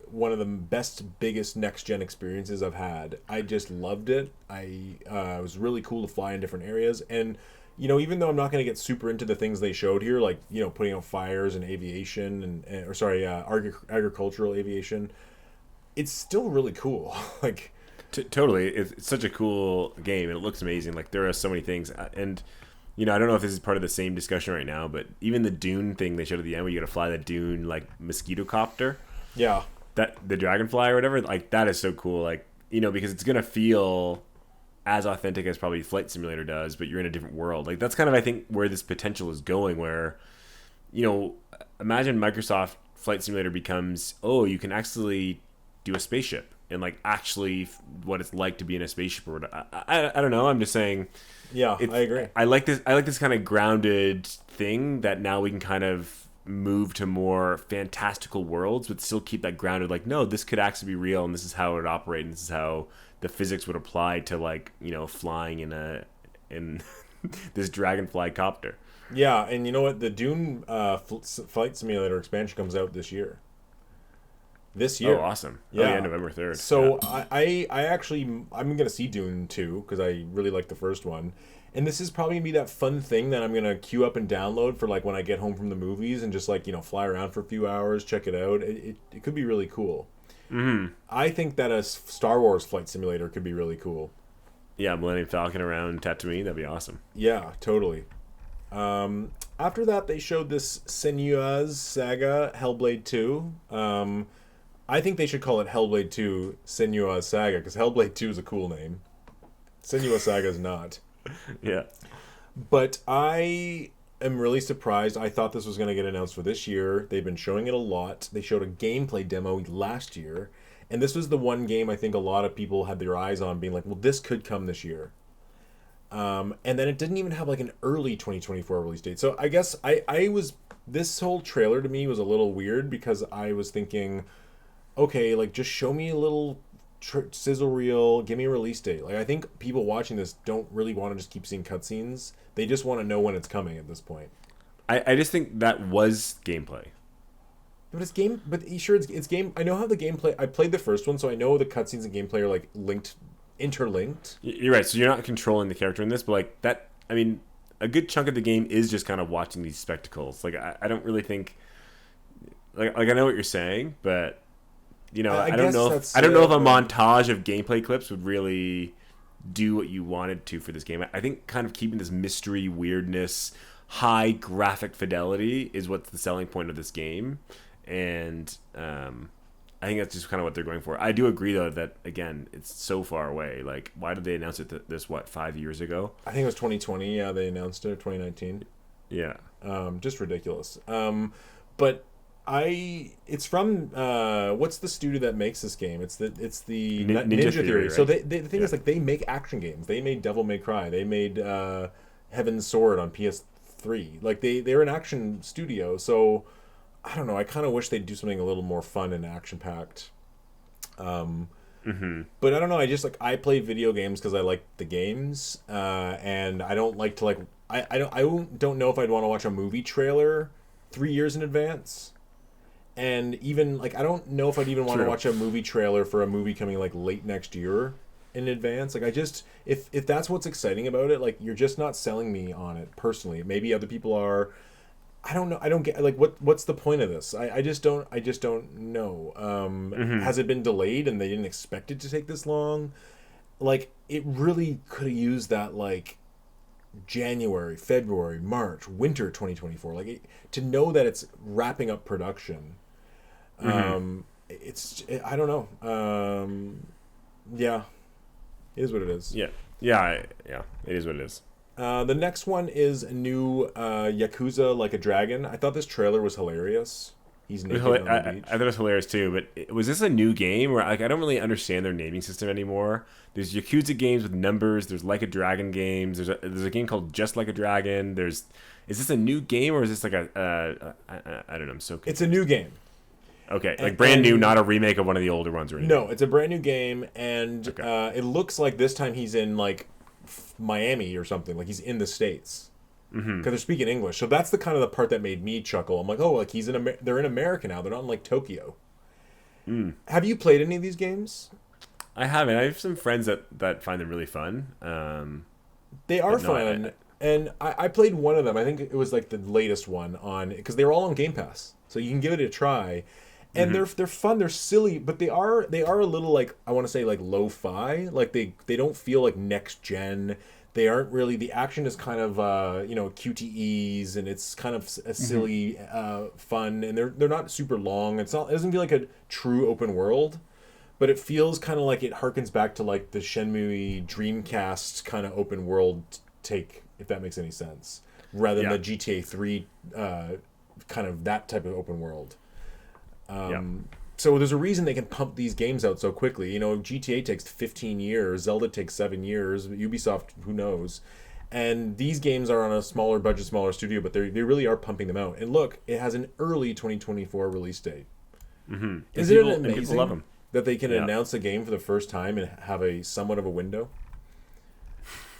one of the biggest next gen experiences I've had. I just loved it. It was really cool to fly in different areas, and even though I'm not going to get super into the things they showed here, like putting out fires and aviation agricultural aviation, it's still really cool. Like totally, it's such a cool game, and it looks amazing. Like there are so many things, and I don't know if this is part of the same discussion right now, but even the Dune thing they showed at the end, where you got to fly the Dune like mosquito copter. Yeah. That the dragonfly or whatever, like that is so cool. Like because it's gonna feel as authentic as probably Flight Simulator does, but you're in a different world. Like that's kind of I think where this potential is going. Where imagine Microsoft Flight Simulator becomes you can actually do a spaceship and like actually what it's like to be in a spaceship or whatever. I don't know. I'm just saying. Yeah, I agree. I like this kind of grounded thing that now we can kind of move to more fantastical worlds but still keep that grounded, like no, this could actually be real and this is how it would operate and this is how the physics would apply to like flying in this dragonfly copter. Yeah, and you know what, the Dune Flight Simulator expansion comes out this year. Oh, awesome. Yeah, November 3rd. So yeah. I'm gonna see Dune 2 because I really like the first one. And this is probably going to be that fun thing that I'm going to queue up and download for like when I get home from the movies and just like, fly around for a few hours, check it out. It could be really cool. Mm-hmm. I think that a Star Wars Flight Simulator could be really cool. Yeah, Millennium Falcon around Tatooine, that'd be awesome. Yeah, totally. After that, they showed this Senua's Saga Hellblade 2. I think they should call it Hellblade 2 Senua's Saga because Hellblade 2 is a cool name. Senua's Saga is not. Yeah. But I am really surprised. I thought this was going to get announced for this year. They've been showing it a lot. They showed a gameplay demo last year. And this was the one game I think a lot of people had their eyes on being like, well, this could come this year. And then it didn't even have like an early 2024 release date. So I guess this whole trailer to me was a little weird because I was thinking, okay, like just show me a little sizzle reel, give me a release date. Like I think people watching this don't really want to just keep seeing cutscenes. They just want to know when it's coming at this point. I just think that was gameplay. But it's game. But you sure it's game. I know how the gameplay. I played the first one, so I know the cutscenes and gameplay are like interlinked. You're right. So you're not controlling the character in this, but like that. I mean, a good chunk of the game is just kind of watching these spectacles. Like I don't really think. Like I know what you're saying, but you know, I don't know. I don't know if a montage of gameplay clips would really do what you wanted to for this game. I think kind of keeping this mystery, weirdness, high graphic fidelity is what's the selling point of this game, and I think that's just kind of what they're going for. I do agree though that again, it's so far away. Like, why did they announce it this 5 years ago? I think it was 2020. Yeah, they announced it. 2019. Yeah. Just ridiculous. But it's from what's the studio that makes this game? It's the Ninja Theory. Right? So the thing is, like, they make action games. They made Devil May Cry. They made Heaven's Sword on PS3. Like they're an action studio. So I don't know. I kind of wish they'd do something a little more fun and action packed. But I don't know. I just I play video games because I like the games, and I don't like to I don't know if I'd want to watch a movie trailer 3 years in advance. And even I don't know if I'd even want to watch a movie trailer for a movie coming late next year in advance. I just if that's what's exciting about it, you're just not selling me on it personally. Maybe other people are. I don't know. I don't get what's the point of this? I just don't know. Has it been delayed and they didn't expect it to take this long? It really could have used that January, February, March, winter 2024. To know that it's wrapping up production. I don't know. Yeah, it is what it is. Yeah. It is what it is. The next one is a new Yakuza Like a Dragon. I thought this trailer was hilarious. He's naked on the beach. I thought it was hilarious too, but was this a new game where I don't really understand their naming system anymore? There's Yakuza games with numbers. There's Like a Dragon games. There's a game called Just Like a Dragon. Is this a new game or is this I don't know. I'm so confused. It's a new game. Okay, brand new, not a remake of one of the older ones or anything. No, it's a brand new game, and it looks like this time he's in Miami or something. He's in the States because they're speaking English. So that's the kind of the part that made me chuckle. I'm like, oh, he's in they're in America now. They're not in Tokyo. Have you played any of these games? I haven't. I have some friends that find them really fun. They are fun, and I played one of them. I think it was the latest one on because they were all on Game Pass, so you can give it a try. And they're fun, they're silly, but they are a little I want to say lo-fi. They don't feel next gen. They aren't really, the action is kind of QTEs, and it's kind of a silly fun, and they're not super long. It doesn't feel like a true open world, but it feels kind of it harkens back to the Shenmue Dreamcast kind of open world take, if that makes any sense, rather than the GTA 3 kind of that type of open world. So there's a reason they can pump these games out so quickly. GTA takes 15 years, Zelda takes 7 years, Ubisoft, who knows. And these games are on a smaller budget, smaller studio, but they really are pumping them out. And look, it has an early 2024 release date. Isn't it amazing that they can announce a game for the first time and have a somewhat of a window?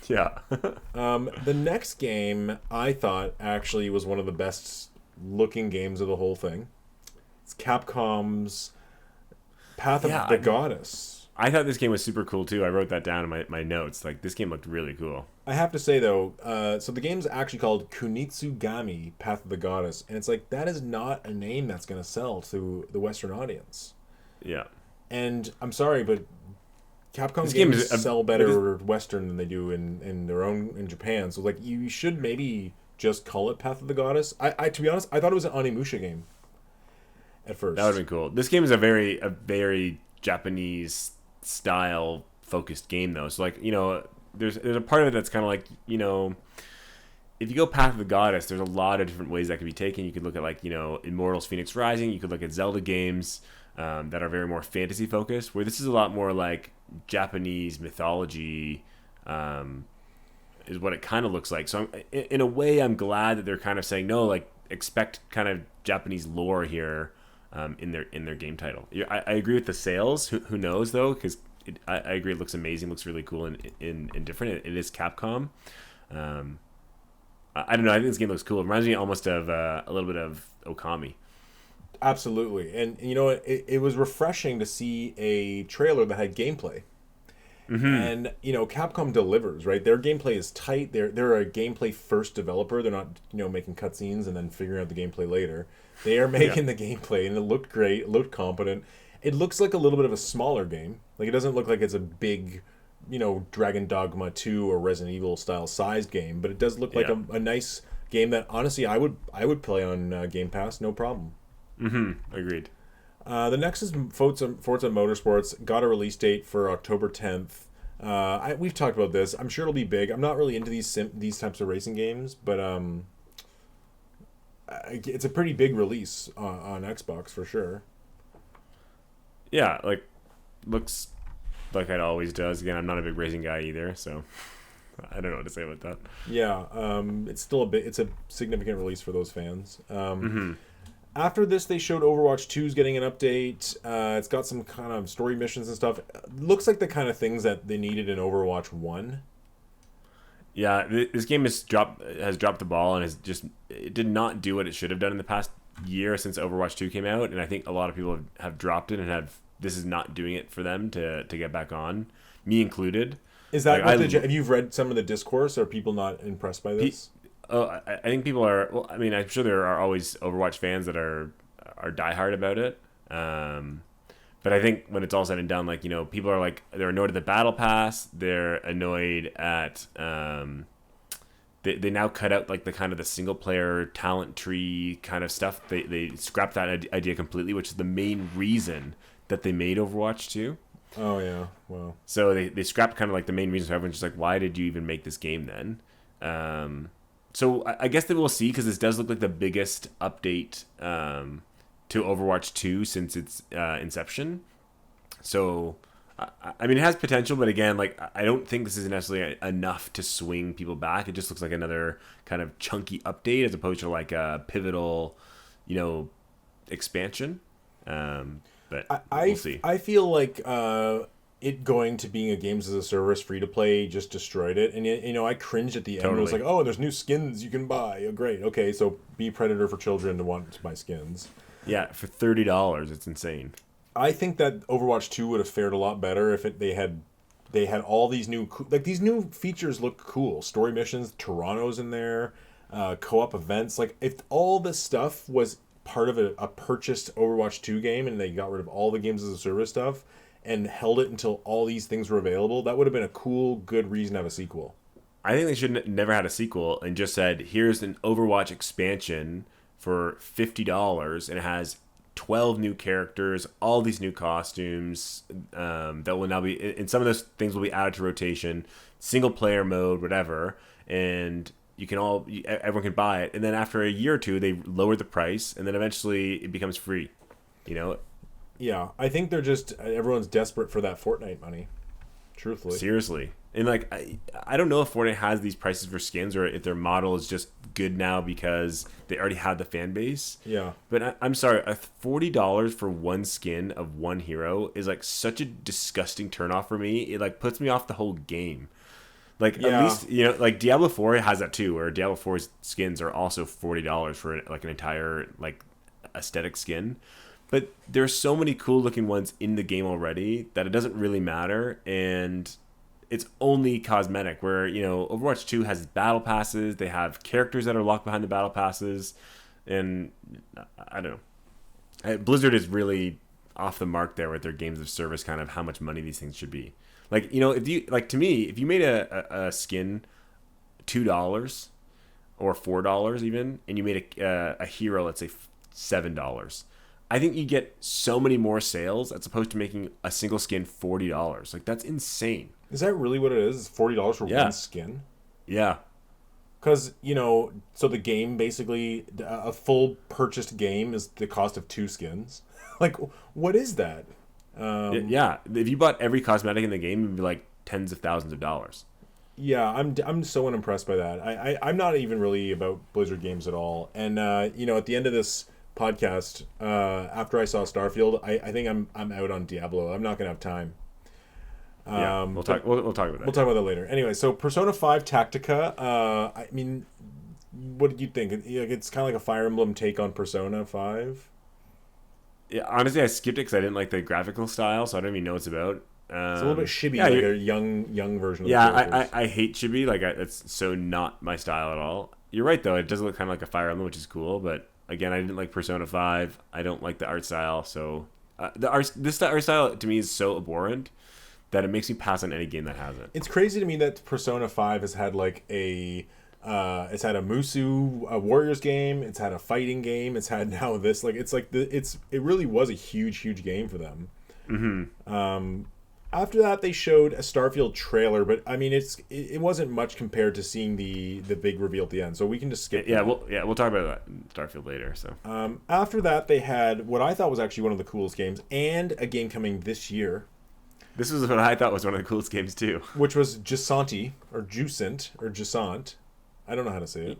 Yeah. The next game I thought actually was one of the best looking games of the whole thing. It's Capcom's Path of the Goddess. I thought this game was super cool too. I wrote that down in my notes. This game looked really cool. I have to say though, so the game's actually called Kunitsugami Path of the Goddess, and it's that is not a name that's going to sell to the Western audience. Yeah. And I'm sorry, but Capcom games sell better Western than they do in Japan. So you should maybe just call it Path of the Goddess. I to be honest, I thought it was an Onimusha game at first. That would have been cool. This game is a very Japanese style focused game though. So there's a part of it that's kind of if you go Path of the Goddess, there's a lot of different ways that could be taken. You could look at Immortals Phoenix Rising. You could look at Zelda games that are very more fantasy focused, where this is a lot more Japanese mythology is what it kind of looks like. So in a way, I'm glad that they're kind of saying no, expect kind of Japanese lore here in their game title. I agree with the sales. Who knows though? Because I agree, it looks amazing, looks really cool and different. It is Capcom. I don't know. I think this game looks cool. It reminds me almost of a little bit of Okami. Absolutely. And you know, it was refreshing to see a trailer that had gameplay. Mm-hmm. And you know, Capcom delivers, right? Their gameplay is tight. They're a gameplay first developer. They're not, you know, making cutscenes and then figuring out the gameplay later. They are Yeah. making the gameplay, and it looked great. It looked competent. It looks like a little bit of a smaller game. Like, it doesn't look like it's a big, you know, Dragon Dogma 2 or Resident Evil style sized game, but it does look like Yeah. a nice game that honestly I would play on Game Pass, no problem. Mm-hmm. Agreed. The next is Forza Motorsports. Got a release date for October 10th. We've talked about this. I'm sure it'll be big. I'm not really into these types of racing games, but it's a pretty big release on Xbox for sure. Yeah, like looks like it always does. Again, I'm not a big racing guy either, so I don't know what to say about that. Yeah, it's still a bit. It's a significant release for those fans. Mm-hmm. After this, they showed Overwatch 2's getting an update. It's got some kind of story missions and stuff. Looks like the kind of things that they needed in Overwatch 1. Yeah, this game has dropped the ball and has just it did not do what it should have done in the past year since Overwatch 2 came out, and I think a lot of people have dropped it and have this is not doing it for them to get back on, me included. Is that Like what have you read some of the discourse? Are people not impressed by this? I think people are. Well, I mean, I'm sure there are always Overwatch fans that are diehard about it. But I think when it's all said and done, like, you know, people are like they're annoyed at the battle pass. They're annoyed at they now cut out like the kind of the single player talent tree kind of stuff. They scrapped that idea completely, which is the main reason that they made Overwatch 2. Oh yeah, well, So they scrapped kind of like the main reason. So everyone's just like, why did you even make this game then? So I guess that we'll see, because this does look like the biggest update to Overwatch 2 since its inception. So, I mean, it has potential, but again, like, I don't think this is necessarily enough to swing people back. It just looks like another kind of chunky update as opposed to like a pivotal, you know, expansion. But we'll see. I feel like it going to being a games as a service free to play just destroyed it. And you know, I cringed at the end. It was Totally. like, oh, there's new skins you can buy. Oh, great. Okay, so be Predator for children to want to buy skins. Yeah, for $30, it's insane. I think that Overwatch 2 would have fared a lot better if they had all these new like these new features look cool. Story missions, Toronto's in there, co-op events. Like, if all this stuff was part of a purchased Overwatch 2 game and they got rid of all the games as a service stuff and held it until all these things were available, that would have been a cool, good reason to have a sequel. I think they should never had a sequel and just said, here's an Overwatch expansion for $50, and it has 12 new characters, all these new costumes that will now be, and some of those things will be added to rotation, single player mode, whatever, and everyone can buy it. And then after a year or two, they lower the price, and then eventually it becomes free. You know, Yeah, I think they're just everyone's desperate for that Fortnite money. Truthfully. seriously. And like, I don't know if Fortnite has these prices for skins or if their model is just good now because they already have the fan base. Yeah. But I'm sorry, $40 for one skin of one hero is like such a disgusting turnoff for me. It like puts me off the whole game. Like, Yeah. at least, you know, like Diablo 4 has that too, where Diablo 4's skins are also $40 for like an entire like aesthetic skin. But there's so many cool looking ones in the game already that it doesn't really matter, and it's only cosmetic. Where, you know, Overwatch 2 has battle passes, they have characters that are locked behind the battle passes, and I don't know. Blizzard is really off the mark there with their games of service, kind of how much money these things should be. Like, you know, if you like, to me, if you made a skin $2 or $4 even, and you made a hero, let's say $7, I think you get so many more sales as opposed to making a single skin $40. Like, that's insane. Is that really what it is? It's $40 for Yeah. one skin? Yeah. Because, you know, so the game basically, a full purchased game is the cost of two skins. Like, what is that? Yeah. If you bought every cosmetic in the game, it'd be like tens of thousands of dollars. Yeah, I'm so unimpressed by that. I'm not even really about Blizzard games at all. And, you know, at the end of this podcast, after I saw Starfield, I think I'm out on Diablo. I'm not going to have time. Yeah. We'll talk about that. We'll talk about that later. Anyway, so Persona 5 Tactica, I mean, what did you think? It's kind of like a Fire Emblem take on Persona 5? Yeah, honestly, I skipped it because I didn't like the graphical style, so I don't even know what it's about. It's a little bit chibi, Yeah, like a young version of the yeah, characters. I hate chibi. Like, it's so not my style at all. You're right, though. It does look kind of like a Fire Emblem, which is cool. But again, I didn't like Persona 5. I don't like the art style. So this art style to me is so abhorrent that it makes me pass on any game that has it. It's crazy to me that Persona 5 has had like it's had a Musu a Warriors game, it's had a fighting game, it's had now this, like it's like it really was a huge game for them. After that, they showed a Starfield trailer, but I mean, it wasn't much compared to seeing the big reveal at the end. So we can just skip. Yeah, that. we'll talk about that Starfield later. So After that, they had what I thought was actually one of the coolest games, and a game coming this year, this was what I thought was one of the coolest games too. which was Gisanti or Jusant or Gisant. I don't know how to say it.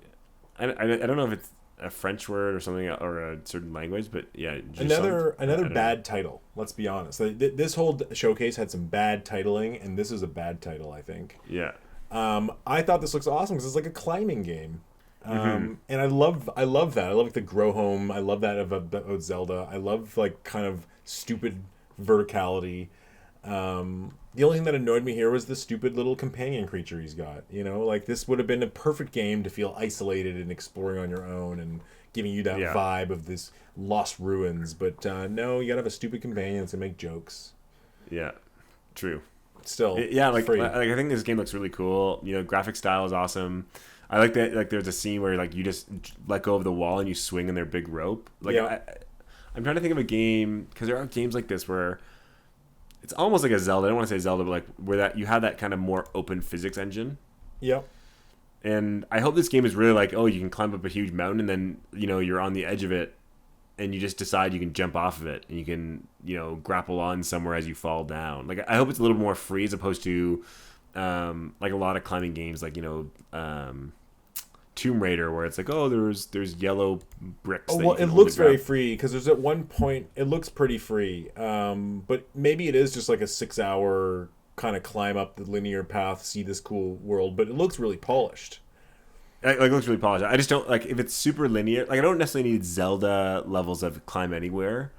I don't know if it's a French word or something or a certain language, but yeah, Another bad title. Let's be honest. This whole showcase had some bad titling, and this is a bad title, I think. Yeah. I thought this looks awesome because it's like a climbing game, and I love that. I love like the grow home. I love that about Zelda. I love like kind of stupid verticality. The only thing that annoyed me here was the stupid little companion creature he's got. You know, like this would have been a perfect game to feel isolated and exploring on your own and giving you that vibe of this lost ruins. But no, you gotta have a stupid companion to make jokes. Yeah, true. Still, yeah, like free. I think this game looks really cool. You know, graphic style is awesome. I like that. Like, there's a scene where like you just let go of the wall and you swing in their big rope. Like, Yeah. I'm trying to think of a game because there are games like this where it's almost like a Zelda. I don't want to say Zelda, but like where that you have that kind of more open physics engine. Yep. And I hope this game is really like, oh, you can climb up a huge mountain and then, you know, you're on the edge of it and you just decide you can jump off of it and you can, you know, grapple on somewhere as you fall down. Like, I hope it's a little more free as opposed to like a lot of climbing games, like, you know, Tomb Raider, where it's like, oh, there's yellow bricks. Oh, well, it looks very free because there's at one point it looks pretty free, but maybe it is just like a 6 hour kind of climb up the linear path, see this cool world, but it looks really polished. Like, it looks really polished. I just don't like if it's super linear. Like, I don't necessarily need Zelda levels of climb anywhere,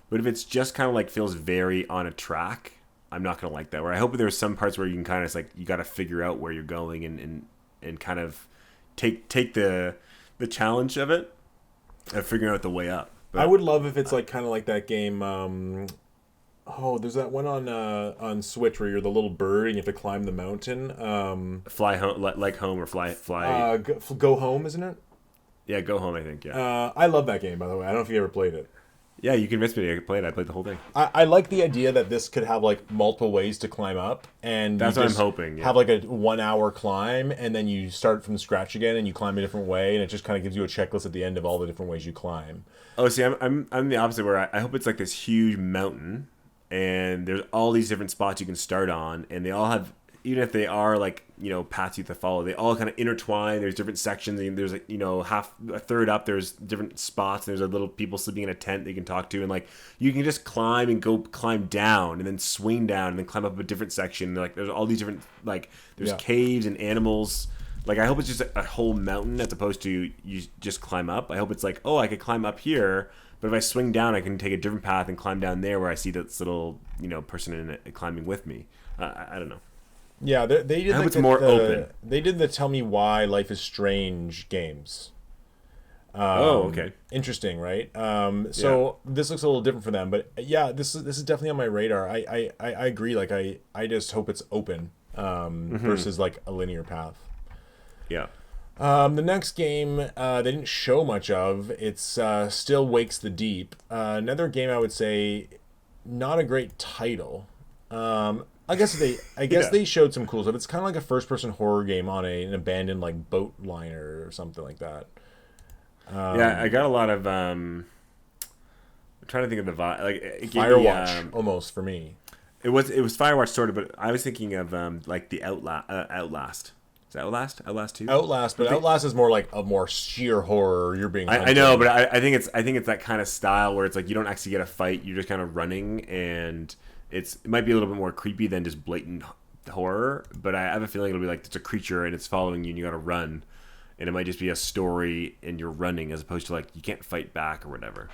but if it's just kind of like feels very on a track, I'm not gonna like that. Where I hope there's some parts where you can kind of like you got to figure out where you're going and kind of take the challenge of it of figuring out the way up. But I would love if it's like kind of like that game. There's that one on Switch where you're the little bird and you have to climb the mountain. Fly home, like home, or fly. Go home, isn't it? Yeah, go home. I think. Yeah. I love that game, by the way. I don't know if you ever played it. Yeah, you convinced me to play it. I played the whole thing. I like the idea that this could have like multiple ways to climb up, and That's you what I'm just hoping, yeah. Have like a 1 hour climb, and then you start from scratch again, and you climb a different way, and it just kind of gives you a checklist at the end of all the different ways you climb. Oh, see, I'm the opposite. Where I hope it's like this huge mountain, and there's all these different spots you can start on, and they all have, even if they are like, you know, paths you have to follow, they all kind of intertwine. There's different sections, and there's like, you know, a third up, there's different spots, and there's a little people sleeping in a tent they can talk to, and like you can just climb and go climb down, and then swing down, and then climb up a different section. And, like, there's all these different, like, there's caves and animals. Like, I hope it's just a whole mountain as opposed to you just climb up. I hope it's like, oh, I could climb up here, but if I swing down, I can take a different path and climb down there where I see this little, you know, person in it climbing with me. I don't know. Yeah, they did. I hope like it's more open. They did the Tell Me Why Life is Strange games. Okay. Interesting, right? This looks a little different for them, but yeah, this is definitely on my radar. I agree. Like I just hope it's open versus like a linear path. Yeah. The next game they didn't show much of. It's Still Wakes the Deep. Another game I would say not a great title. I guess they showed some cool stuff. It's kind of like a first-person horror game on an abandoned like boat liner or something like that. Yeah, I got a lot of. I'm trying to think of the vibe. Like, it gave Firewatch me, almost for me. It was Firewatch sort of, but I was thinking of like the Outlast. Is it Outlast 2? Outlast, but Outlast is more like a more sheer horror. You're being. I know, but I think it's that kind of style where it's like you don't actually get a fight. You're just kind of running, and it might be a little bit more creepy than just blatant horror. But I have a feeling it'll be like it's a creature and it's following you, and you got to run, and it might just be a story and you're running as opposed to like you can't fight back or whatever.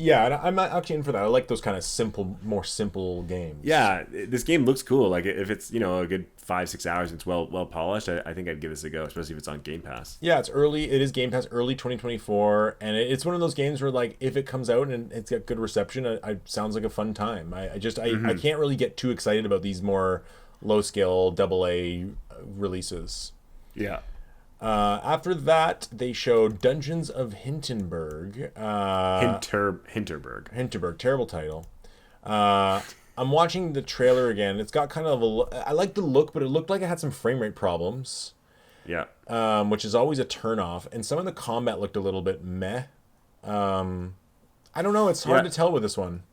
Yeah, and I'm not actually in for that. I like those kind of simple, more simple games. Yeah, this game looks cool. Like if it's a good 5-6 hours, and it's well polished. I think I'd give this a go, especially if it's on Game Pass. Yeah, it's early. It is Game Pass early 2024, and it's one of those games where like if it comes out and it's got good reception, it sounds like a fun time. I can't really get too excited about these more low scale AA releases. Yeah. After that, they showed Dungeons of Hinterberg. Hinterberg. Hinterberg, terrible title. I'm watching the trailer again. It's got kind of I like the look, but it looked like it had some frame rate problems, Yeah. which is always a turnoff. And some of the combat looked a little bit meh. I don't know. It's hard to tell with this one.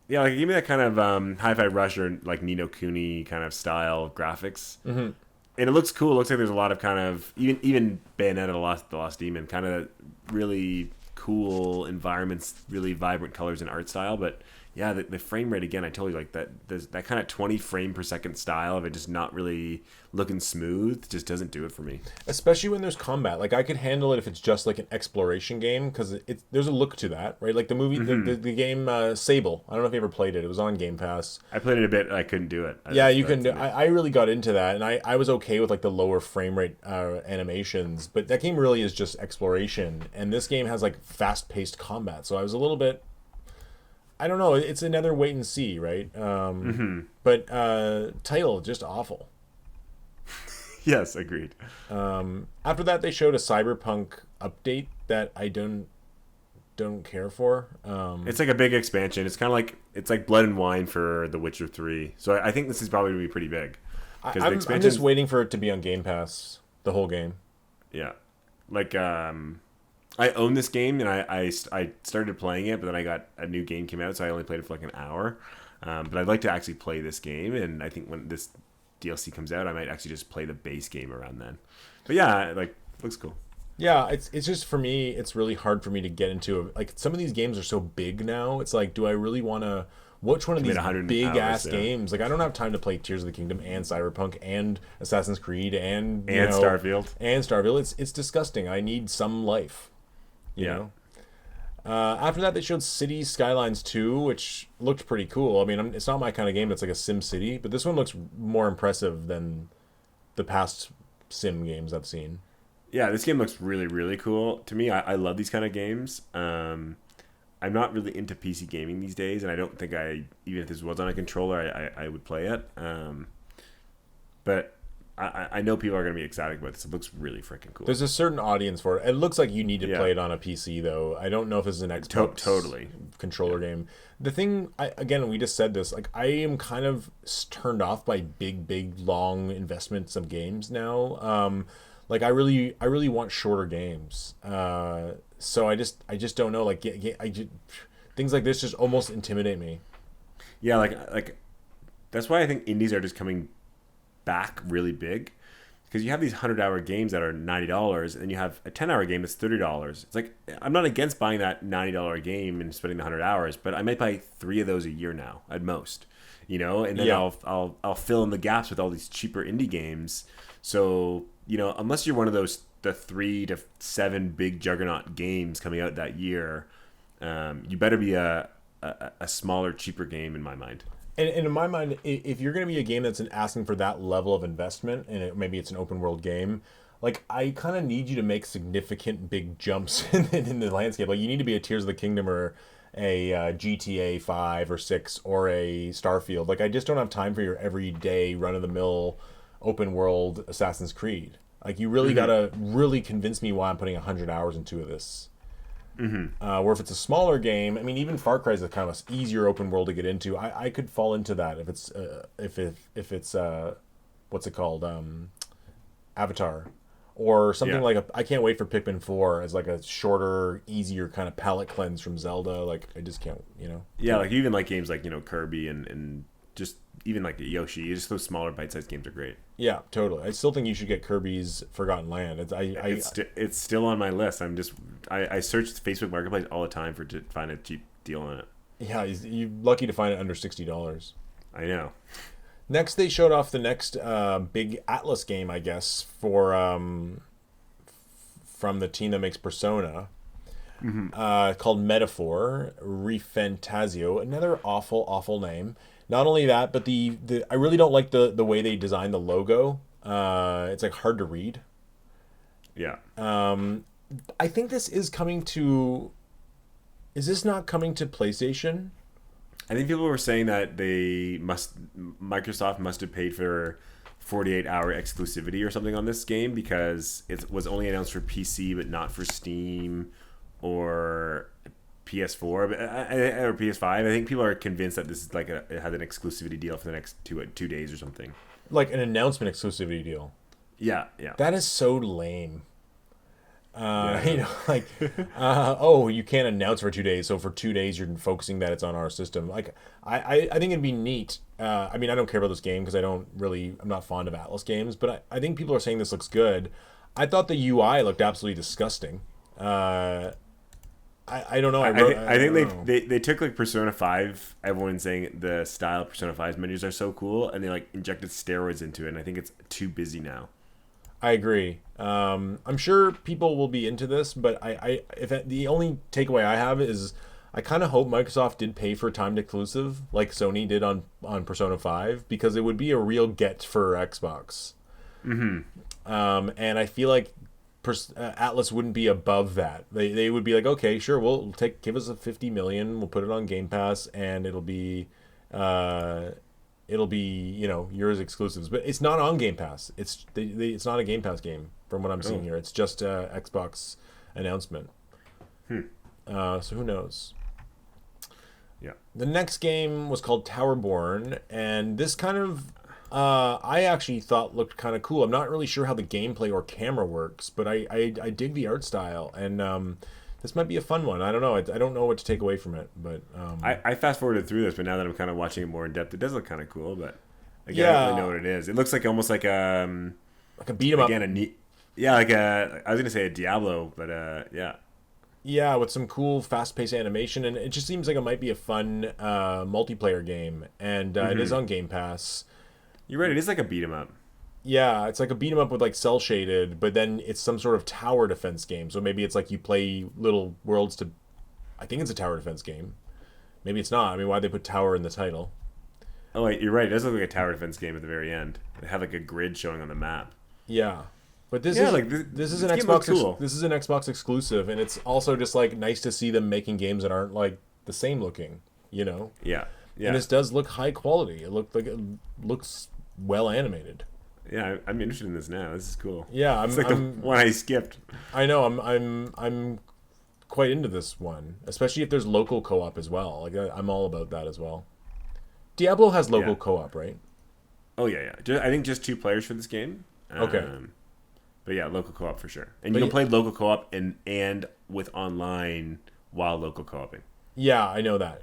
Yeah, like give me that kind of Hi-Fi Rush or like Ni no Kuni kind of style graphics. Mm-hmm. And it looks cool. It looks like there's a lot of kind of even Bayonetta the Lost Demon, kind of really cool environments, really vibrant colors and art style. But yeah, the frame rate again, I told you, like that kind of 20 frame per second style of it just not really looking smooth just doesn't do it for me. Especially when there's combat. Like I could handle it if it's just like an exploration game because there's a look to that, right? Like the movie, the game Sable. I don't know if you ever played it. It was on Game Pass. I played it a bit. I couldn't do it. You can. I really got into that, and I was okay with like the lower frame rate animations. But that game really is just exploration, and this game has like fast paced combat. So I was a little bit. I don't know. It's another wait and see, right? But title just awful. Yes, agreed. After that, they showed a Cyberpunk update that I don't care for. It's like a big expansion. It's kind of like Blood and Wine for The Witcher 3. So I think this is probably going to be pretty big. I'm just waiting for it to be on Game Pass, the whole game. Yeah. Like, I own this game, and I started playing it, but then a new game came out, so I only played it for like an hour. But I'd like to actually play this game, and I think when this DLC comes out, I might actually just play the base game around then. But yeah, like, looks cool. Yeah, it's just for me, it's really hard for me to get into like some of these games are so big now. It's like, do I really want to? Which one of these big ass games? Like, I don't have time to play Tears of the Kingdom and Cyberpunk and Assassin's Creed and Starfield. It's disgusting. I need some life. You know. After that, they showed Cities Skylines 2, which looked pretty cool. I mean, it's not my kind of game. It's like a Sim City, but this one looks more impressive than the past Sim games I've seen. Yeah, this game looks really, really cool. To me, I love these kind of games. I'm not really into PC gaming these days, and I don't think even if this was on a controller, I would play it. But I know people are going to be excited about this. It looks really freaking cool. There's a certain audience for it. It looks like you need to play it on a PC, though. I don't know if this is an Xbox controller game. The thing, again, we just said this. Like, I am kind of turned off by big, long investments of games now. Like, I really want shorter games. So I just don't know. Like, things like this just almost intimidate me. Yeah, like that's why I think indies are just coming back really big, because you have these 100-hour games that are $90, and then you have a 10-hour game that's $30. It's like, I'm not against buying that $90 game and spending the 100 hours, but I might buy 3 of those a year now at most, and then I'll fill in the gaps with all these cheaper indie games. So unless you're one of those the 3 to 7 big juggernaut games coming out that year, you better be a smaller, cheaper game in my mind. And in my mind, if you're going to be a game that's asking for that level of investment, and maybe it's an open world game, like, I kind of need you to make significant big jumps in the landscape. Like, you need to be a Tears of the Kingdom or a GTA 5 or 6 or a Starfield. Like, I just don't have time for your everyday run-of-the-mill open world Assassin's Creed. Like, you really got to really convince me why I'm putting 100 hours into this. Where if it's a smaller game, I mean, even Far Cry is a kind of easier open world to get into. I could fall into that if it's what's it called, Avatar, or something like I can't wait for Pikmin 4 as like a shorter, easier kind of palate cleanse from Zelda. Like, I just can't, Yeah, like even like games like Kirby and just even like Yoshi, just those smaller bite-sized games are great. Yeah, totally. I still think you should get Kirby's Forgotten Land. It's still on my list. I search Facebook Marketplace all the time to find a cheap deal on it. Yeah, you're lucky to find it under $60. I know. Next, they showed off the next big Atlas game, I guess, from the team that makes Persona. called Metaphor Refantasio. Another awful name. Not only that, but the I really don't like the way they designed the logo. It's like hard to read. Yeah. I think this is coming to. Is this not coming to PlayStation? I think people were saying that Microsoft must have paid for 48-hour exclusivity or something on this game because it was only announced for PC but not for Steam or PS4 or PS5. I think people are convinced that this is like it has an exclusivity deal for the next 2 days or something. Like an announcement exclusivity deal. Yeah, yeah. That is so lame. Yeah. You know, like, oh, you can't announce for 2 days, so for 2 days you're focusing that it's on our system. Like, I think it'd be neat. I mean, I don't care about this game because I'm not fond of Atlas games, but I think people are saying this looks good. I thought the UI looked absolutely disgusting. I don't know. I think they took like Persona 5. Everyone's saying the style of Persona 5's menus are so cool, and they like injected steroids into it, and I think it's too busy now. I agree. I'm sure people will be into this, but the only takeaway I have is I kind of hope Microsoft did pay for timed exclusive like Sony did on Persona 5 because it would be a real get for Xbox. And I feel like Atlas wouldn't be above that. They would be like, okay, sure, give us a 50 million, we'll put it on Game Pass, and it'll be yours exclusives, but it's not on Game Pass. It's not a Game Pass game from what I'm seeing here. It's just a Xbox announcement. So who knows? Yeah. The next game was called Towerborne, and this kind of I actually thought looked kind of cool. I'm not really sure how the gameplay or camera works, but I dig the art style, and this might be a fun one. I don't know. I don't know what to take away from it, but I fast forwarded through this, but now that I'm kind of watching it more in depth, it does look kind of cool. But again, I don't really know what it is. It looks like almost like a beat 'em up. Again, I was gonna say a Diablo, but yeah. Yeah, with some cool fast-paced animation, and it just seems like it might be a fun multiplayer game, and it is on Game Pass. You're right. It is like a beat 'em up. Yeah, it's like a beat 'em up with like cell shaded, but then it's some sort of tower defense game. So maybe it's like you play little worlds to. I think it's a tower defense game. Maybe it's not. I mean, why'd they put tower in the title? Oh wait, you're right. It does look like a tower defense game at the very end. They have like a grid showing on the map. Yeah, but this is an Xbox. Cool. This is an Xbox exclusive, and it's also just like nice to see them making games that aren't like the same looking. You know. Yeah. Yeah. And this does look high quality. It looks well animated. Yeah, I'm interested in this now. This is cool. Yeah, it's like the one I skipped. I know. I'm quite into this one, especially if there's local co-op as well. Like I'm all about that as well. Diablo has local co-op, right? Oh yeah. I think just 2 players for this game. Okay. But yeah, local co-op for sure. And you can play local co-op and with online while local co-oping. Yeah, I know that.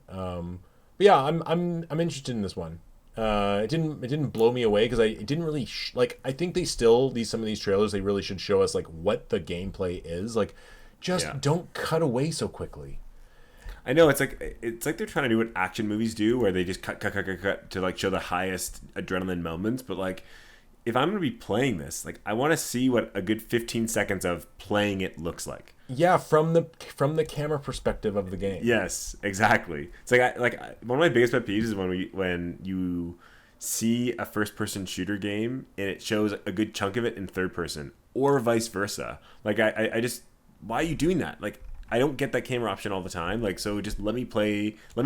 But yeah, I'm interested in this one. It didn't blow me away because it didn't really I think some of these trailers they really should show us like what the gameplay is like. Just don't cut away so quickly. I know it's like they're trying to do what action movies do, where they just cut to like show the highest adrenaline moments. But like, if I'm gonna be playing this, like I want to see what a good 15 seconds of playing it looks like. Yeah, from the camera perspective of the game. Yes, exactly. It's like one of my biggest pet peeves is when you see a first person shooter game and it shows a good chunk of it in third person or vice versa. Like I just, why are you doing that? Like I don't get that camera option all the time. Like, so just let me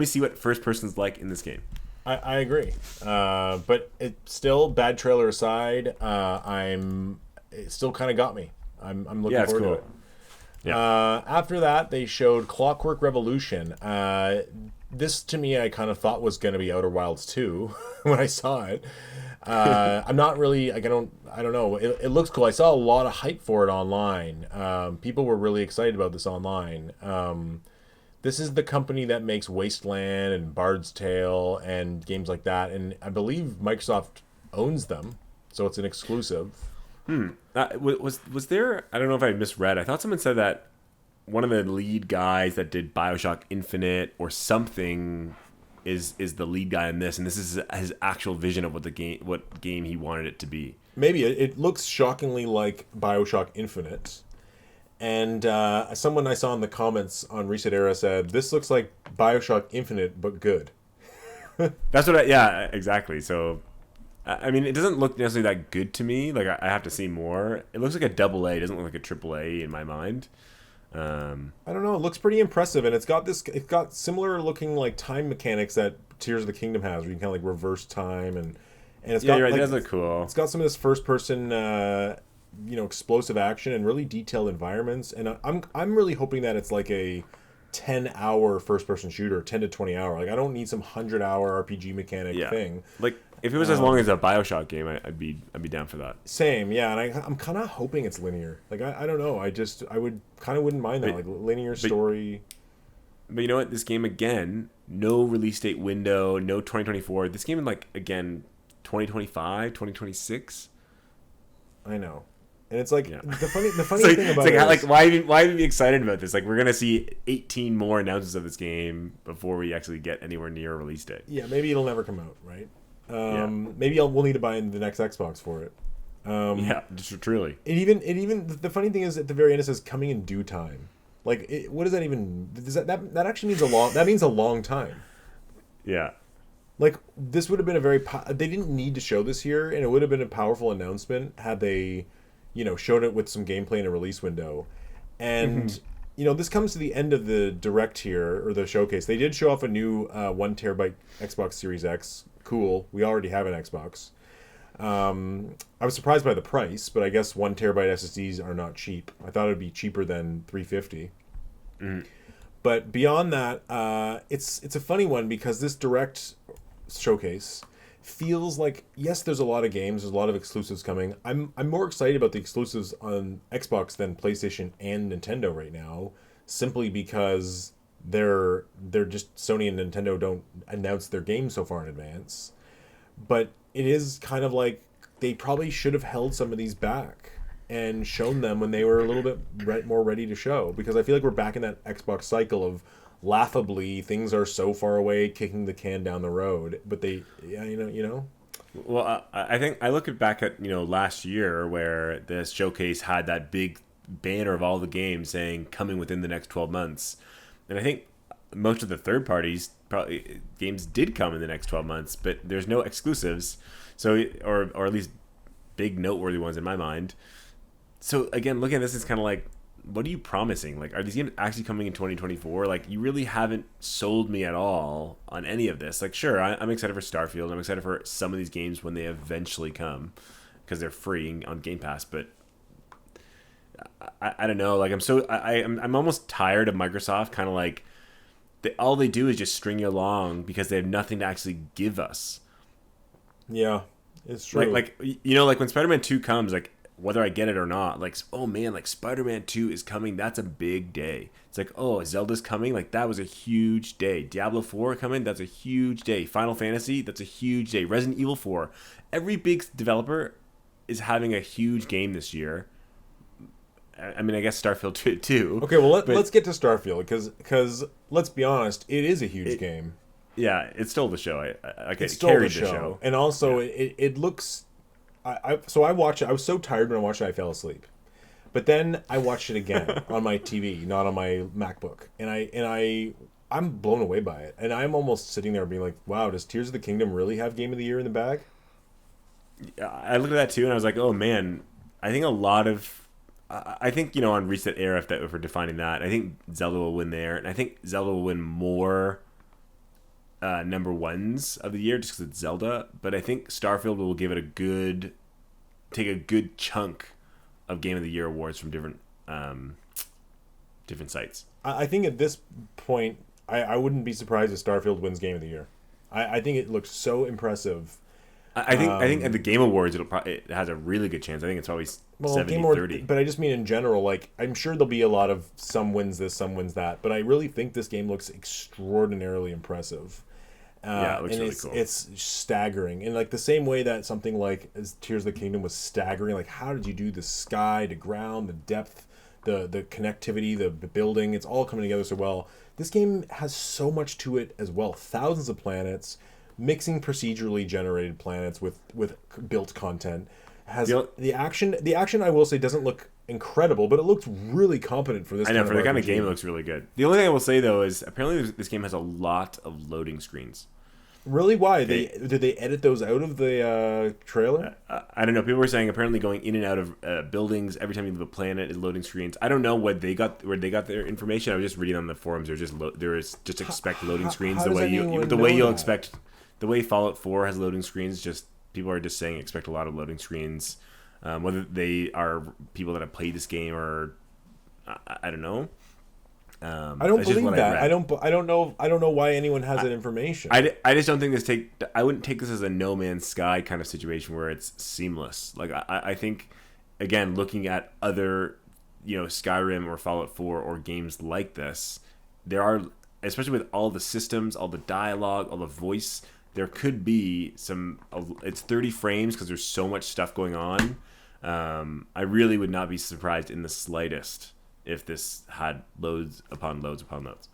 see what first person's like in this game. I agree. But it still, bad trailer aside, it still kind of got me. I'm looking forward to it. Yeah. After that, they showed Clockwork Revolution. This, to me, I kind of thought was going to be Outer Wilds 2 when I saw it. I'm not really, like, I don't know. It looks cool. I saw a lot of hype for it online. People were really excited about this online. This is the company that makes Wasteland and Bard's Tale and games like that. And I believe Microsoft owns them. So it's an exclusive. Was there? I don't know if I misread. I thought someone said that one of the lead guys that did BioShock Infinite or something is the lead guy in this, and this is his actual vision of what game he wanted it to be. Maybe it looks shockingly like BioShock Infinite, And someone I saw in the comments on Reset Era said, "This looks like Bioshock Infinite, but good." That's what I, yeah, exactly. So, I mean, it doesn't look necessarily that good to me. Like, I have to see more. It looks like a double A. It doesn't look like a triple A in my mind. I don't know. It looks pretty impressive, and it's got this. It's got similar looking like time mechanics that Tears of the Kingdom has, where you can kind of like reverse time, and it's Yeah, got you're right. It like does look cool. it's got some of this first person, explosive action and really detailed environments. And I'm really hoping that it's like a 10-hour first person shooter, 10 to 20 hour. Like I don't need some 100-hour RPG mechanic Yeah. thing. Like, if it was as long as a Bioshock game, I'd be down for that. Same, yeah, and I'm kind of hoping it's linear. Like I don't know. I would kind of wouldn't mind that, like linear story. But you know what? This game, again, no release date window, no 2024. This game, like, again, 2025, 2026. I know, and it's like Yeah. the funny So thing about it's it like, is, why even be excited about this? Like, we're gonna see 18 more announcements of this game before we actually get anywhere near a release date. yeah, maybe it'll never come out, right? Yeah. Maybe we'll need to buy the next Xbox for it. Yeah, just truly. It even the funny thing is at the very end it says coming in due time. Like, what does that even? Does that actually means a long? That means a long time. Yeah. Like, this would have been a very they didn't need to show this here, and it would have been a powerful announcement had they, showed it with some gameplay in a release window. And this comes to the end of the direct here, or the showcase. They did show off a new 1 terabyte Xbox Series X. Cool, we already have an Xbox. I was surprised by the price, but I guess 1 terabyte SSDs are not cheap. I thought it'd be cheaper than 350. But beyond that, it's a funny one because this direct showcase feels like, yes, there's a lot of games, there's a lot of exclusives coming. I'm more excited about the exclusives on Xbox than PlayStation and Nintendo right now, simply because they're just Sony and Nintendo don't announce their games so far in advance. But it is kind of like they probably should have held some of these back and shown them when they were a little bit more ready to show, because I feel like we're back in that Xbox cycle of laughably things are so far away, kicking the can down the road, but they, yeah, Well, I think I look back at last year where the showcase had that big banner of all the games saying coming within the next 12 months, and I think most of the third parties probably games did come in the next 12 months, but there's no exclusives, so or at least big noteworthy ones in my mind. So again, looking at this, it's kind of like, what are you promising? Like, are these games actually coming in 2024? Like, you really haven't sold me at all on any of this. Like, sure, I'm excited for Starfield. I'm excited for some of these games when they eventually come because they're free on Game Pass. But I don't know. Like, I'm almost tired of Microsoft. Kind of like all they do is just string you along because they have nothing to actually give us. Yeah, it's true. Like like when Spider-Man 2 comes, like, whether I get it or not, like, oh man, like Spider-Man 2 is coming, that's a big day. It's like, oh, Zelda's coming, like that was a huge day. Diablo 4 coming, that's a huge day. Final Fantasy, that's a huge day. Resident Evil 4. Every big developer is having a huge game this year. I mean, I guess Starfield too. Okay, well, let's get to Starfield, because let's be honest, it is a huge game. Yeah, it stole the show. It stole carried the the show. show. And also, it looks... I watched it. I was so tired when I watched it, I fell asleep. But then I watched it again on my TV, not on my MacBook, and I'm blown away by it. And I'm almost sitting there being like, "Wow, does Tears of the Kingdom really have Game of the Year in the bag?" I looked at that too, and I was like, "Oh man, I think a lot of, I think on Reset Era, if we're defining that, I think Zelda will win there, and I think Zelda will win more number ones of the year just because it's Zelda. But I think Starfield will give it take a good chunk of Game of the Year awards from different sites. I think at this point, I wouldn't be surprised if Starfield wins Game of the Year. I think it looks so impressive. I think at the Game Awards it has a really good chance. I think it's probably 70-30. But I just mean in general, like, I'm sure there'll be a lot of some wins this, some wins that, but I really think this game looks extraordinarily impressive. Yeah, it looks and really cool. It's staggering, and like the same way that something like Tears of the Kingdom was staggering. Like, how did you do the sky to ground, the depth, the connectivity, the building? It's all coming together so well. This game has so much to it as well. Thousands of planets, mixing procedurally generated planets with built content. Has the action. The action, I will say, doesn't look incredible, but it looked really competent for this I know, kind for of the kind of RPG. game, it looks really good. The only thing I will say, though, is apparently this game has a lot of loading screens. Really? Why? They, Did they edit those out of the trailer? I don't know. People were saying apparently going in and out of buildings every time you leave a planet is loading screens. I don't know where they got their information. I was just reading on the forums. There is just expect loading screens how the does way anyone the way know you'll that? expect the way Fallout 4 has loading screens. Just people are just saying expect a lot of loading screens. Whether they are people that have played this game or I don't know. I don't That's just believe what that. I read. I don't know. I don't know why anyone has that information. I just don't think I wouldn't take this as a No Man's Sky kind of situation where it's seamless. Like I think, again, looking at other, Skyrim or Fallout 4 or games like this, there are, especially with all the systems, all the dialogue, all the voice, there could be it's 30 frames because there's so much stuff going on. I really would not be surprised in the slightest if this had loads upon loads upon loads.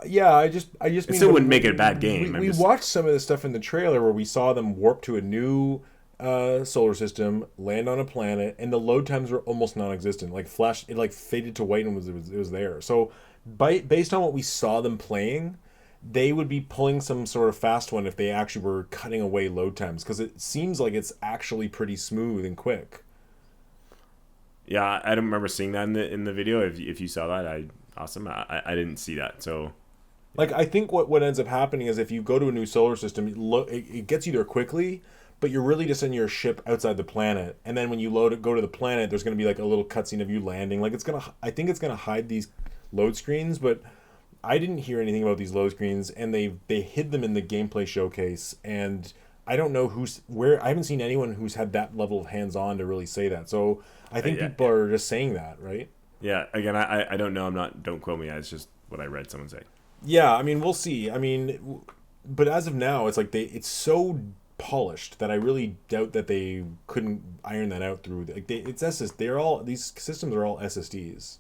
Yeah, I just It mean, still wouldn't make it a bad game. We watched some of the stuff in the trailer where we saw them warp to a new solar system, land on a planet, and the load times were almost non-existent. Like it like faded to white and it was there. So based on what we saw them playing, they would be pulling some sort of fast one if they actually were cutting away load times, because it seems like it's actually pretty smooth and quick. Yeah, I don't remember seeing that in the video. If you saw that, awesome. I didn't see that. So, like, I think what ends up happening is if you go to a new solar system, it gets you there quickly, but you're really just in your ship outside the planet. And then when you go to the planet, there's going to be like a little cutscene of you landing. Like I think it's gonna hide these load screens, but I didn't hear anything about these load screens, and they hid them in the gameplay showcase. And I don't know I haven't seen anyone who's had that level of hands-on to really say that. So I think people are just saying that, right? Yeah. Again, I don't know. Don't quote me. It's just what I read someone say. Yeah, I mean, we'll see. I mean, but as of now, it's like it's so polished that I really doubt that they couldn't iron that out through. Like these systems are all SSDs,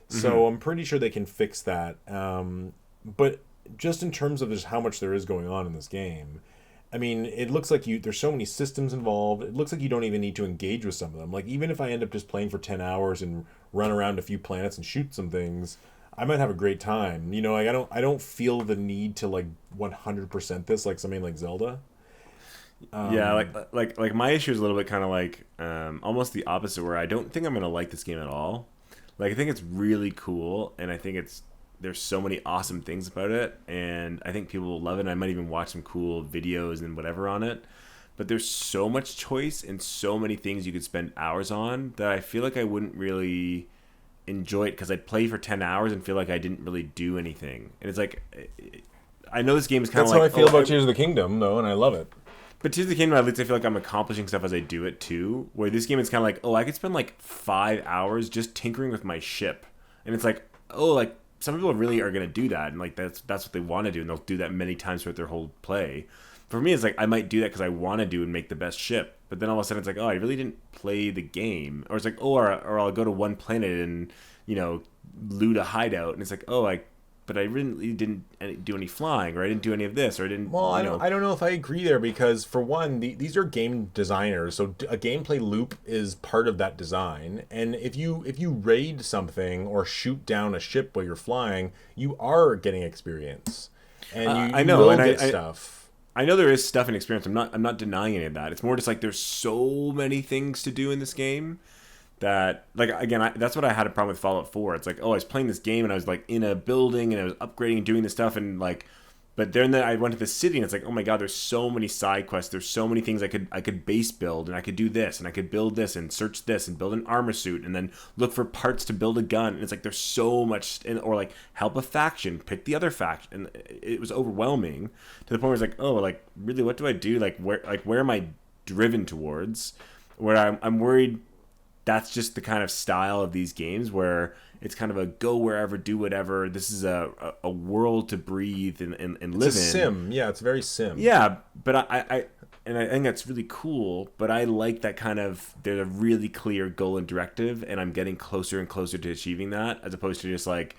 so I'm pretty sure they can fix that. But just in terms of just how much there is going on in this game, I mean, it looks like there's so many systems involved. It looks like you don't even need to engage with some of them. Like, even if I end up just playing for 10 hours and run around a few planets and shoot some things, I might have a great time. Like, I don't feel the need to like 100% this like something like Zelda. Yeah, like my issue is a little bit kind of like almost the opposite, where I don't think I'm gonna like this game at all. Like, I think it's really cool, and I think there's so many awesome things about it, and I think people will love it. And I might even watch some cool videos and whatever on it. But there's so much choice and so many things you could spend hours on that I feel like I wouldn't really enjoy it, because I'd play for 10 hours and feel like I didn't really do anything. And it's like, I know this game is kind of That's like... how I feel about Tears of the Kingdom, though, and I love it. But Tears of the Kingdom, at least I feel like I'm accomplishing stuff as I do it too. Where this game is kind of like, I could spend like 5 hours just tinkering with my ship. And it's like, like some people really are going to do that. And like that's what they want to do. And they'll do that many times throughout their whole play. For me, it's like I might do that because I want to do and make the best ship. But then all of a sudden it's like, I really didn't play the game. Or it's like, or I'll go to one planet and, loot a hideout. And it's like, but I really didn't do any flying, or I didn't do any of this, or I didn't. Well, I don't know if I agree there, because for one, these are game designers, so a gameplay loop is part of that design. And if you raid something or shoot down a ship while you're flying, you are getting experience, and I know, will and get stuff. I know there is stuff and experience. I'm not denying any of that. It's more just like there's so many things to do in this game that, like, again, that's what I had a problem with Fallout 4. It's like, I was playing this game and I was like in a building and I was upgrading and doing this stuff, and like, but then I went to the city and it's like, oh my god, there's so many side quests, there's so many things I could base build, and I could do this and I could build this and search this and build an armor suit and then look for parts to build a gun. And it's like there's so much, or like help a faction, pick the other faction, and it was overwhelming to the point where it's like, like, really, what do I do? Like, where am I driven towards? Where I'm worried that's just the kind of style of these games where it's kind of a go wherever, do whatever. This is a world to breathe and live in. It's a sim. Yeah, it's very sim. Yeah, but I think that's really cool, but I like that kind of, there's a really clear goal and directive, and I'm getting closer and closer to achieving that, as opposed to just like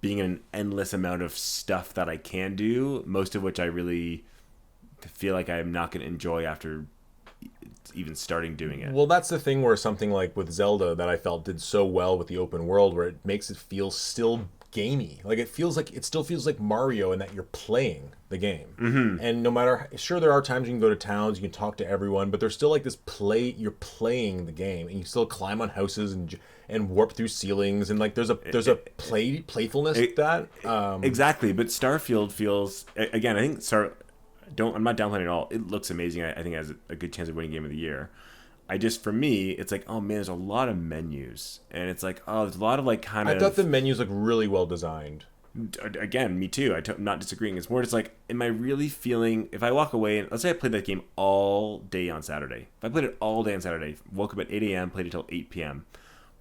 being an endless amount of stuff that I can do, most of which I really feel like I'm not going to enjoy after even starting doing it. Well, that's the thing where something like with Zelda that I felt did so well with the open world, where it makes it feel still gamey. Like it still feels like Mario, and that you're playing the game. And no matter, sure, there are times you can go to towns, you can talk to everyone, but there's still like this play. You're playing the game, and you still climb on houses and warp through ceilings, and like there's a playfulness to that. Exactly, but Starfield feels again. I think I'm not downplaying it at all. It looks amazing. I think it has a good chance of winning Game of the Year. For me, it's like, oh man, there's a lot of menus, and it's like, oh, there's a lot of like kind of. I thought the menus look really well designed. Again, me too. I'm not disagreeing. It's more just like, am I really feeling? If I walk away and let's say I played that game all day on Saturday. If I played it all day on Saturday, woke up at 8 a.m., played it till 8 p.m.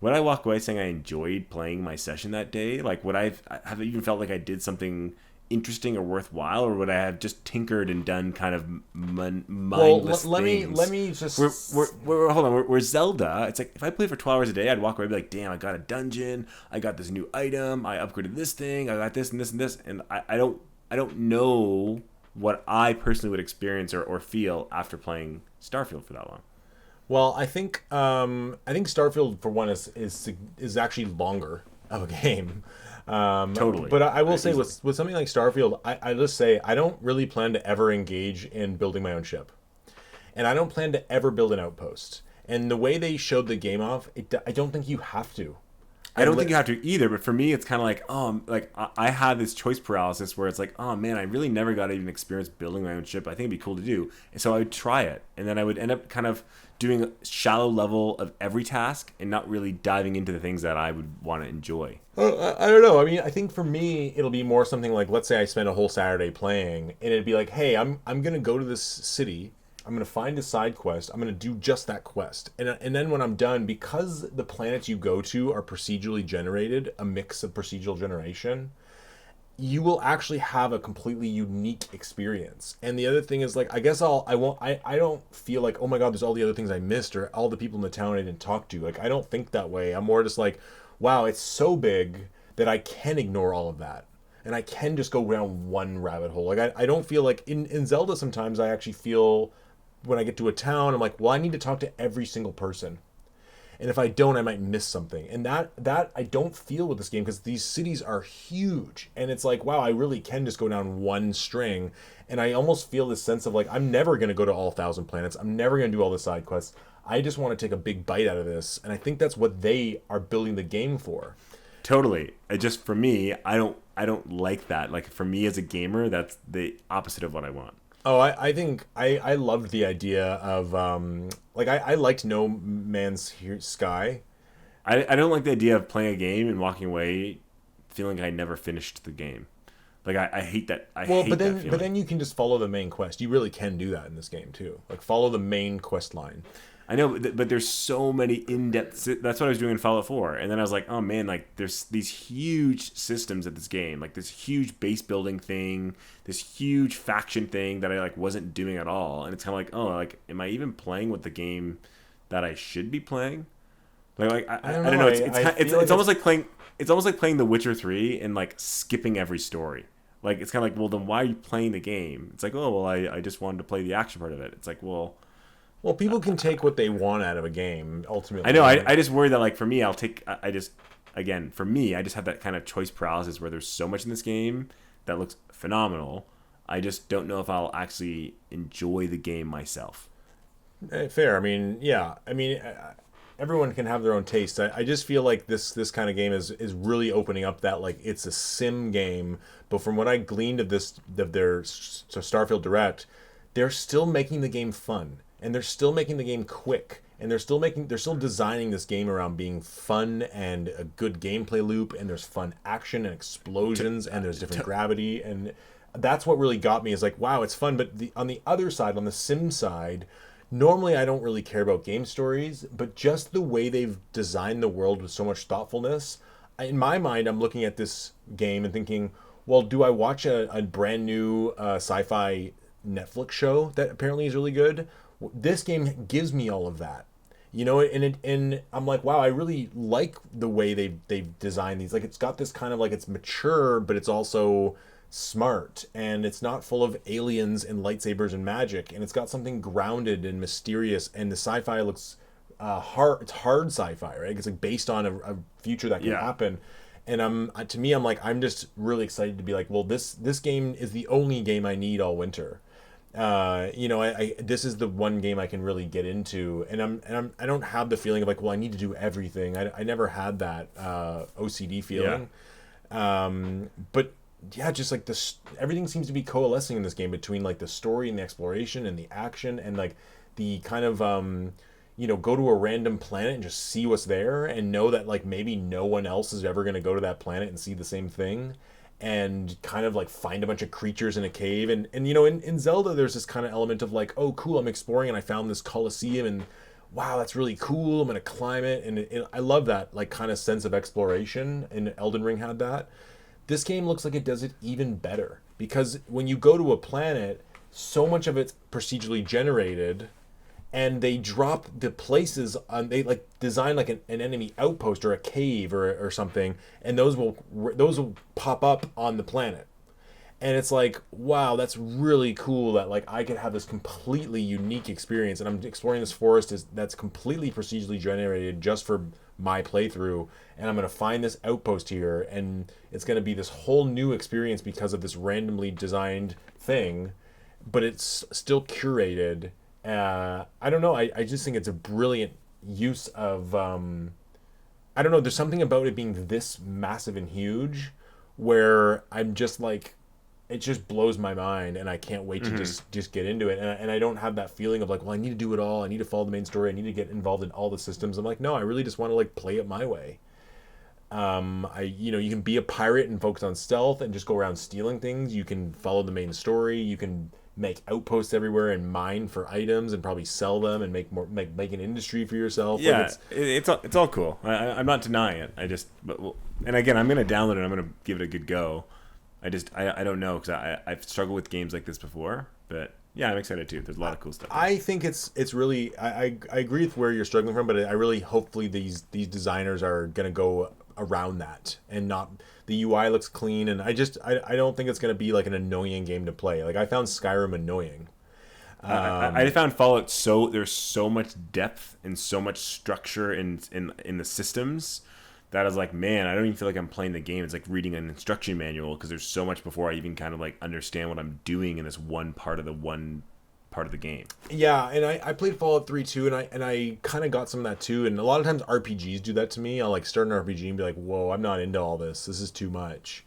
Would I walk away saying I enjoyed playing my session that day? Like, would I have even felt like I did something interesting or worthwhile, or would I have just tinkered and done kind of mindless let things? me just. Hold on. We're Zelda. It's like if I played for 12 hours a day, I'd walk away and be like, damn, I got a dungeon, I got this new item, I upgraded this thing, I got this and this and this, and I don't know what I personally would experience or feel after playing Starfield for that long. Well, I think Starfield for one is actually longer of a game. Totally. But I will say with something like Starfield, I just say I don't really plan to ever engage in building my own ship, and I don't plan to ever build an outpost. And the way they showed the game off, I don't think you have to. I don't think you have to either, but for me, it's kind of like, I had this choice paralysis where it's like, oh man, I really never got to even experience building my own ship. I think it'd be cool to do. And so I would try it. And then I would end up kind of doing a shallow level of every task and not really diving into the things that I would want to enjoy. I don't know. I mean, I think for me, it'll be more something like, let's say I spend a whole Saturday playing, and it'd be like, hey, I'm going to go to this city. I'm going to find a side quest. I'm going to do just that quest. And then when I'm done, because the planets you go to are procedurally generated, a mix of procedural generation, you will actually have a completely unique experience. And the other thing is, like, I guess I don't feel like, oh my God, there's all the other things I missed or all the people in the town I didn't talk to. Like, I don't think that way. I'm more just like, wow, it's so big that I can ignore all of that. And I can just go down one rabbit hole. Like, I don't feel like in Zelda sometimes I actually feel when I get to a town, I'm like, well, I need to talk to every single person. And if I don't, I might miss something. And that I don't feel with this game, because these cities are huge. And it's like, wow, I really can just go down one string. And I almost feel this sense of like, I'm never going to go to all 1,000 planets. I'm never going to do all the side quests. I just want to take a big bite out of this. And I think that's what they are building the game for. Totally. Just for me, I don't like that. Like, for me as a gamer, that's the opposite of what I want. Oh, I think I loved the idea of I liked No Man's Sky. I don't like the idea of playing a game and walking away feeling I never finished the game. Like, I hate that. But then you can just follow the main quest. You really can do that in this game too. Like, follow the main quest line. I know, but there's so many in-depth. That's what I was doing in Fallout 4, and then I was like, oh man, like there's these huge systems at this game, like this huge base building thing, this huge faction thing that I like wasn't doing at all, and it's kind of like, oh, like am I even playing with the game that I should be playing? Like I don't know. It's almost like playing. It's almost like playing The Witcher 3 and like skipping every story. Like, it's kind of like, well, then why are you playing the game? It's like, oh, well, I just wanted to play the action part of it. It's like, well, people can take what they want out of a game, ultimately. I know. I just worry that, like, for me, for me, I just have that kind of choice paralysis where there's so much in this game that looks phenomenal. I just don't know if I'll actually enjoy the game myself. Fair. I mean, yeah. I mean, everyone can have their own taste. I just feel like this kind of game is really opening up that, like, it's a sim game. But from what I gleaned of their Starfield Direct, they're still making the game fun. And they're still making the game quick, and they're still designing this game around being fun and a good gameplay loop, and there's fun action and explosions, and there's different gravity, and that's what really got me, is like, wow, it's fun. But on the other side, on the sim side, normally I don't really care about game stories, but just the way they've designed the world with so much thoughtfulness, in my mind, I'm looking at this game and thinking, well, do I watch a brand new sci-fi Netflix show that apparently is really good? This game gives me all of that, you know, and I'm like, wow, I really like the way they've designed these. Like, it's got this kind of, like, it's mature, but it's also smart, and it's not full of aliens and lightsabers and magic, and it's got something grounded and mysterious, and the sci-fi looks hard. It's hard sci-fi, right? It's like based on a future that can Yeah. happen. And to me, I'm like, I'm just really excited to be like, well, this game is the only game I need all winter. I this is the one game I can really get into, and I don't have the feeling of like, well, I need to do everything. I never had that OCD feeling. But yeah, just like this, everything seems to be coalescing in this game between like the story and the exploration and the action and like the kind of go to a random planet and just see what's there and know that like maybe no one else is ever going to go to that planet and see the same thing, and kind of like find a bunch of creatures in a cave. And in Zelda there's this kind of element of like, oh cool, I'm exploring and I found this Colosseum, and wow, that's really cool, I'm gonna climb it. And I love that like kind of sense of exploration, and Elden Ring had that. This game looks like it does it even better, because when you go to a planet, so much of it's procedurally generated, and they drop the places on, they like design like an enemy outpost or a cave or something, and those will pop up on the planet. And it's like, wow, that's really cool that like I could have this completely unique experience, and I'm exploring this forest that's completely procedurally generated just for my playthrough, and I'm going to find this outpost here, and it's going to be this whole new experience because of this randomly designed thing, but it's still curated. I don't know, I just think it's a brilliant use of I don't know, there's something about it being this massive and huge where I'm just like, it just blows my mind, and I can't wait to just get into it. And I don't have that feeling of like, well, I need to do it all, I need to follow the main story, I need to get involved in all the systems. I'm like, no, I really just want to like play it my way. You can be a pirate and focus on stealth and just go around stealing things. You can follow the main story. You can make outposts everywhere and mine for items and probably sell them and make an industry for yourself. Yeah, Like it's all cool. I'm not denying it. And again, I'm gonna download it. I'm gonna give it a good go. I don't know, because I've struggled with games like this before, but yeah, I'm excited too. There's a lot of cool stuff. I think it's really, I agree with where you're struggling from, but I really, hopefully these designers are gonna go around that, and not, the UI looks clean, and I don't think it's gonna be like an annoying game to play. Like I found Skyrim annoying. I found Fallout, there's so much depth and so much structure in the systems that I was like, man, I don't even feel like I'm playing the game. It's like reading an instruction manual, because there's so much before I even kind of like understand what I'm doing in this one part of the game. Yeah, and I played Fallout 3 too, and I kind of got some of that too. And a lot of times RPGs do that to me. I'll like start an RPG and be like, whoa, I'm not into all this. This is too much.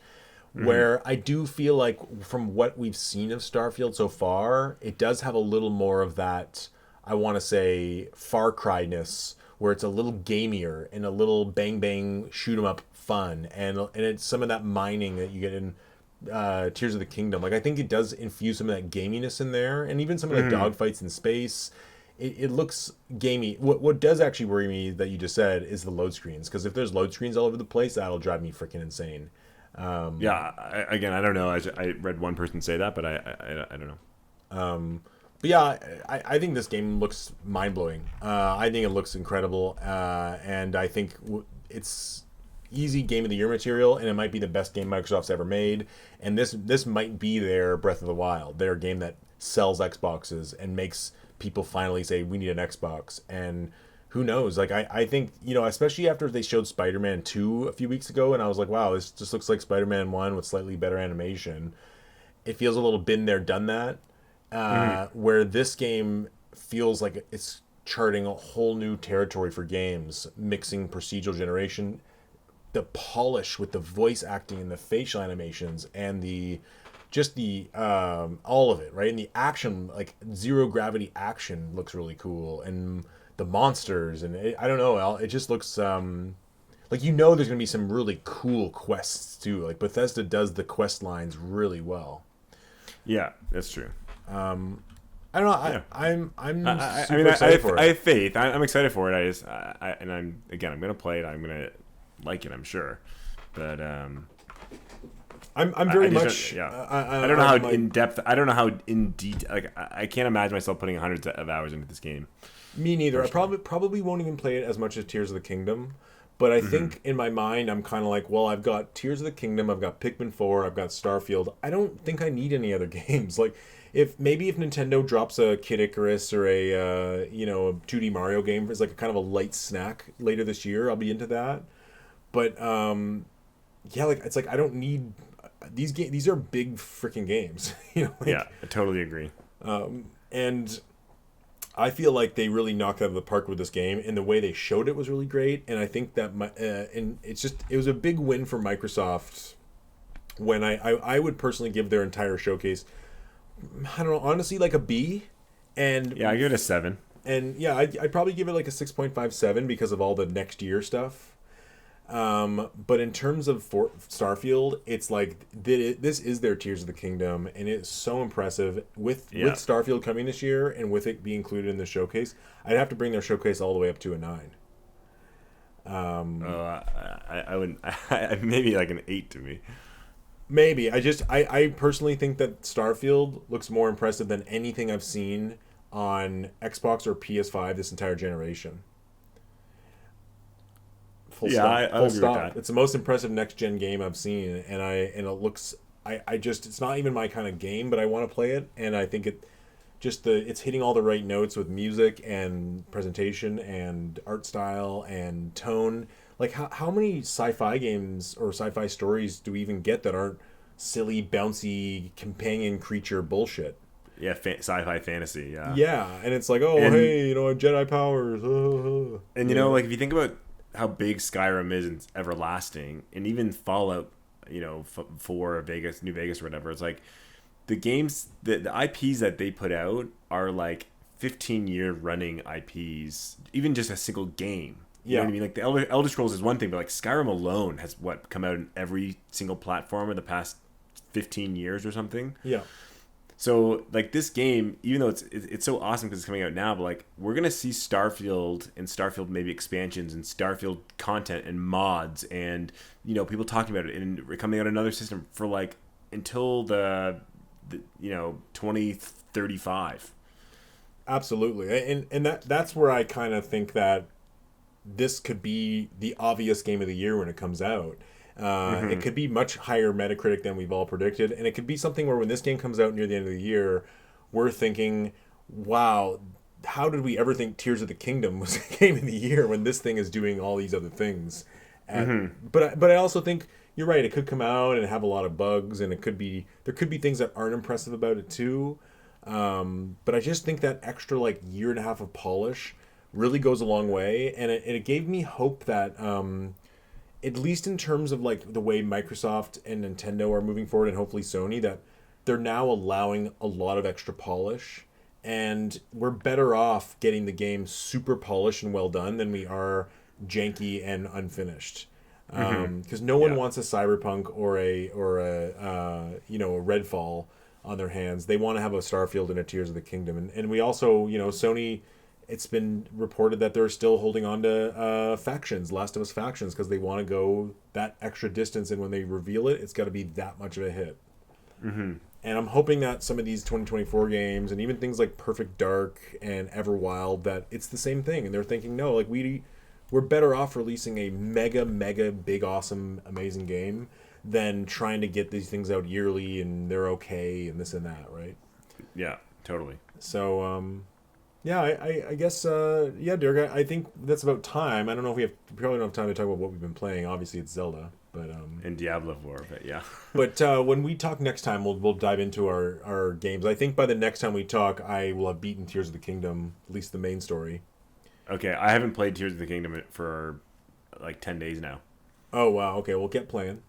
Where I do feel like from what we've seen of Starfield so far, it does have a little more of that, I want to say, Far Cry-ness, where it's a little gamier and a little bang bang shoot 'em up fun, and it's some of that mining that you get in Tears of the Kingdom. Like I think it does infuse some of that gaminess in there, and even some of the dogfights in space. It looks gamey. What does actually worry me that you just said is the load screens, because if there's load screens all over the place, that'll drive me freaking insane. I don't know. I read one person say that, but I don't know. But yeah, I think this game looks mind-blowing. I think it looks incredible, and I think it's easy Game of the Year material, and it might be the best game Microsoft's ever made. And this might be their Breath of the Wild, their game that sells Xboxes and makes people finally say, we need an Xbox. And who knows? Like, I think, especially after they showed Spider-Man 2 a few weeks ago, and I was like, wow, this just looks like Spider-Man 1 with slightly better animation. It feels a little been there, done that. Where this game feels like it's charting a whole new territory for games, mixing procedural generation, the polish with the voice acting and the facial animations, and the all of it, right? And the action, like zero gravity action, looks really cool, and the monsters, and I don't know, Al, it just looks like, there's gonna be some really cool quests too. Like Bethesda does the quest lines really well. Yeah, that's true. I don't know. Yeah. I'm super excited for it. I have faith. I'm excited for it. I'm gonna play it. I'm gonna like it, I'm sure. But I'm very much. I don't know how in depth. I don't know how in detail. Like I can't imagine myself putting hundreds of hours into this game. Me neither. I probably won't even play it as much as Tears of the Kingdom, But I think in my mind, I'm kind of like, well, I've got Tears of the Kingdom, I've got Pikmin 4, I've got Starfield. I don't think I need any other games. Like, if Nintendo drops a Kid Icarus or a a 2D Mario game as like a kind of a light snack later this year, I'll be into that. But yeah, like it's like I don't need these games. These are big freaking games, Yeah, I totally agree. and I feel like they really knocked it out of the park with this game, and the way they showed it was really great. And I think that and it was a big win for Microsoft. When I would personally give their entire showcase, I don't know, honestly, like a B. And Yeah, I give it a 7. and yeah, I'd probably give it like a 6.57 because of all the next year stuff. But in terms of Starfield, it's like this is their Tears of the Kingdom, and it's so impressive with Starfield coming this year and with it being included in the showcase. I'd have to bring their showcase all the way up to a 9. I wouldn't. Maybe like an 8 to me. Maybe I personally think that Starfield looks more impressive than anything I've seen on Xbox or PS5 this entire generation. Full stop. I Full agree stop. with that. It's the most impressive next gen game I've seen, and it looks. I just it's not even my kind of game, but I want to play it, and I think it's hitting all the right notes with music and presentation and art style and tone. Like how many sci-fi games or sci-fi stories do we even get that aren't silly, bouncy companion creature bullshit? Yeah, sci-fi fantasy. Yeah. Yeah, and it's like, oh, And- hey, Jedi powers. And like if you think about how big Skyrim is and everlasting, and even Fallout, 4 Vegas, New Vegas or whatever, it's like the games, the IPs that they put out are like 15-year running IPs, even just a single game. You know what I mean? Like the Elder Scrolls is one thing, but like Skyrim alone has come out in every single platform in the past 15 years or something. Yeah. So like this game, even though it's so awesome because it's coming out now, but like we're gonna see Starfield and Starfield maybe expansions and Starfield content and mods and people talking about it and coming out another system for like until the 2035. Absolutely, and that's where I kind of think that this could be the obvious game of the year when it comes out. It could be much higher Metacritic than we've all predicted, and it could be something where when this game comes out near the end of the year, we're thinking, wow, how did we ever think Tears of the Kingdom was the game of the year when this thing is doing all these other things? But I also think you're right, it could come out and have a lot of bugs, and there could be things that aren't impressive about it too. But I just think that extra like year and a half of polish really goes a long way, and it gave me hope that at least in terms of like the way Microsoft and Nintendo are moving forward, and hopefully Sony, that they're now allowing a lot of extra polish, and we're better off getting the game super polished and well done than we are janky and unfinished. Because no one wants a Cyberpunk or a Redfall on their hands. They want to have a Starfield and a Tears of the Kingdom, and we also Sony. It's been reported that they're still holding on to factions, Last of Us factions, because they want to go that extra distance, and when they reveal it, it's got to be that much of a hit. And I'm hoping that some of these 2024 games, and even things like Perfect Dark and Everwild, that it's the same thing, and they're thinking, no, like we're better off releasing a mega big, awesome, amazing game than trying to get these things out yearly and they're okay and this and that, right? Yeah, totally. So, yeah, I guess, Derek, I think that's about time. I don't know if we probably don't have time to talk about what we've been playing. Obviously, it's Zelda, but and Diablo 4, but yeah. But when we talk next time, we'll dive into our games. I think by the next time we talk, I will have beaten Tears of the Kingdom, at least the main story. Okay, I haven't played Tears of the Kingdom for like 10 days now. Oh wow, okay, we'll get playing.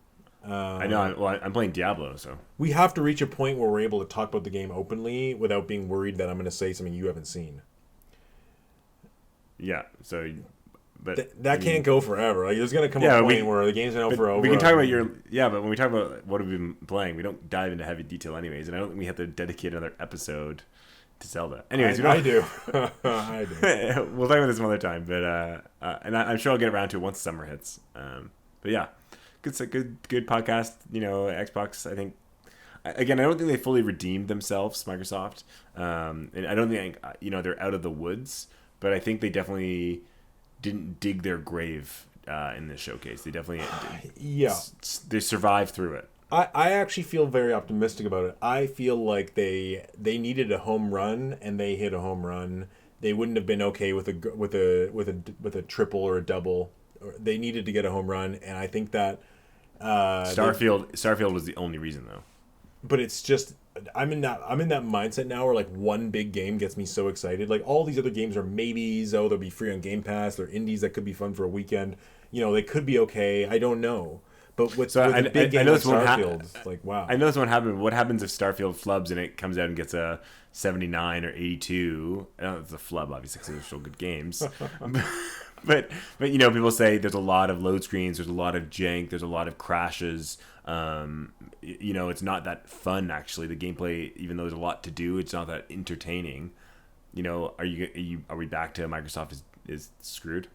I know. I'm playing Diablo, so we have to reach a point where we're able to talk about the game openly without being worried that I'm going to say something you haven't seen. Yeah. So, but that can't go forever. Like, there's going to come a point where the game's been out for over. We can talk about but when we talk about what we've been playing, we don't dive into heavy detail, anyways. And I don't think we have to dedicate another episode to Zelda. Anyways, I do. I do. We'll talk about this some other time, but and I'm sure I'll get around to it once summer hits. But yeah. Good podcast. Xbox. I think. Again, I don't think they fully redeemed themselves, Microsoft, and I don't think they're out of the woods. But I think they definitely didn't dig their grave in this showcase. They definitely Yeah. they survived through it. I actually feel very optimistic about it. I feel like they needed a home run and they hit a home run. They wouldn't have been okay with a triple or a double. They needed to get a home run, and I think that Starfield was the only reason though. but it's just I'm in that mindset now where like one big game gets me so excited. Like all these other games are maybes. Oh, they'll be free on Game Pass. They're indies that could be fun for a weekend. They could be okay. I don't know. But with a big game like Starfield, like wow. I know this won't happen. What happens if Starfield flubs and it comes out and gets a 79 or 82? It's a flub, obviously, because they're still good games. but people say there's a lot of load screens, there's a lot of jank, there's a lot of crashes. It's not that fun actually. The gameplay, even though there's a lot to do, it's not that entertaining. Are we back to Microsoft is screwed?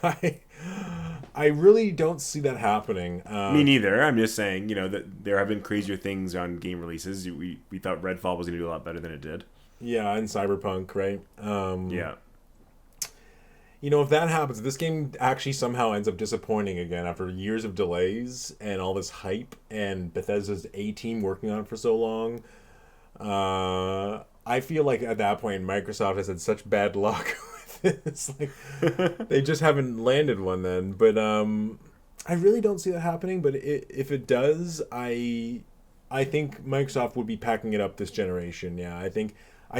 I really don't see that happening. Me neither. I'm just saying, that there have been crazier things on game releases. We thought Redfall was going to do a lot better than it did. Yeah, and Cyberpunk, right? Yeah. If that happens, if this game actually somehow ends up disappointing again after years of delays and all this hype and Bethesda's A-team working on it for so long, I feel like at that point Microsoft has had such bad luck with this. Like, they just haven't landed one then. But I really don't see that happening. But if it does, I think Microsoft would be packing it up this generation. Yeah, I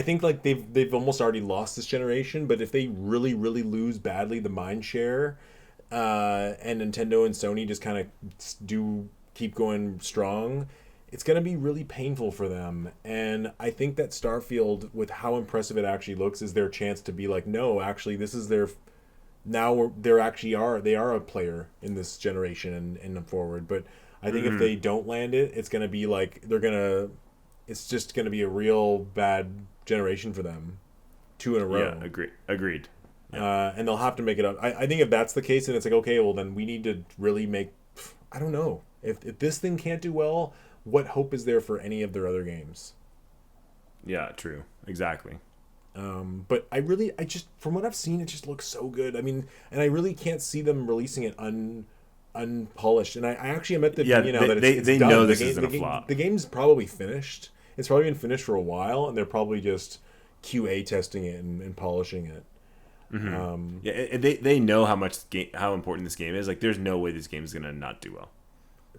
think like they've almost already lost this generation, but if they really, really lose badly the mind share, and Nintendo and Sony just kind of keep going strong, it's going to be really painful for them. And I think that Starfield, with how impressive it actually looks, is their chance to be like, no, actually, this is their they are a player in this generation and forward. But I think if they don't land it, it's going to be like it's just going to be a real bad generation for them, 2 in a row. Yeah, agreed. And they'll have to make it up. I think if that's the case, then it's like, okay, well then we need to really make. I don't know if this thing can't do well. What hope is there for any of their other games? Yeah, true, exactly. But I just from what I've seen, it just looks so good. I mean, and I really can't see them releasing it unpolished. And I actually am at the that it's they done. know this isn't a flop. The game's probably finished. It's probably been finished for a while, and they're probably just QA testing it and polishing it. Mm-hmm. They know how important this game is. Like, there's no way this game is gonna not do well.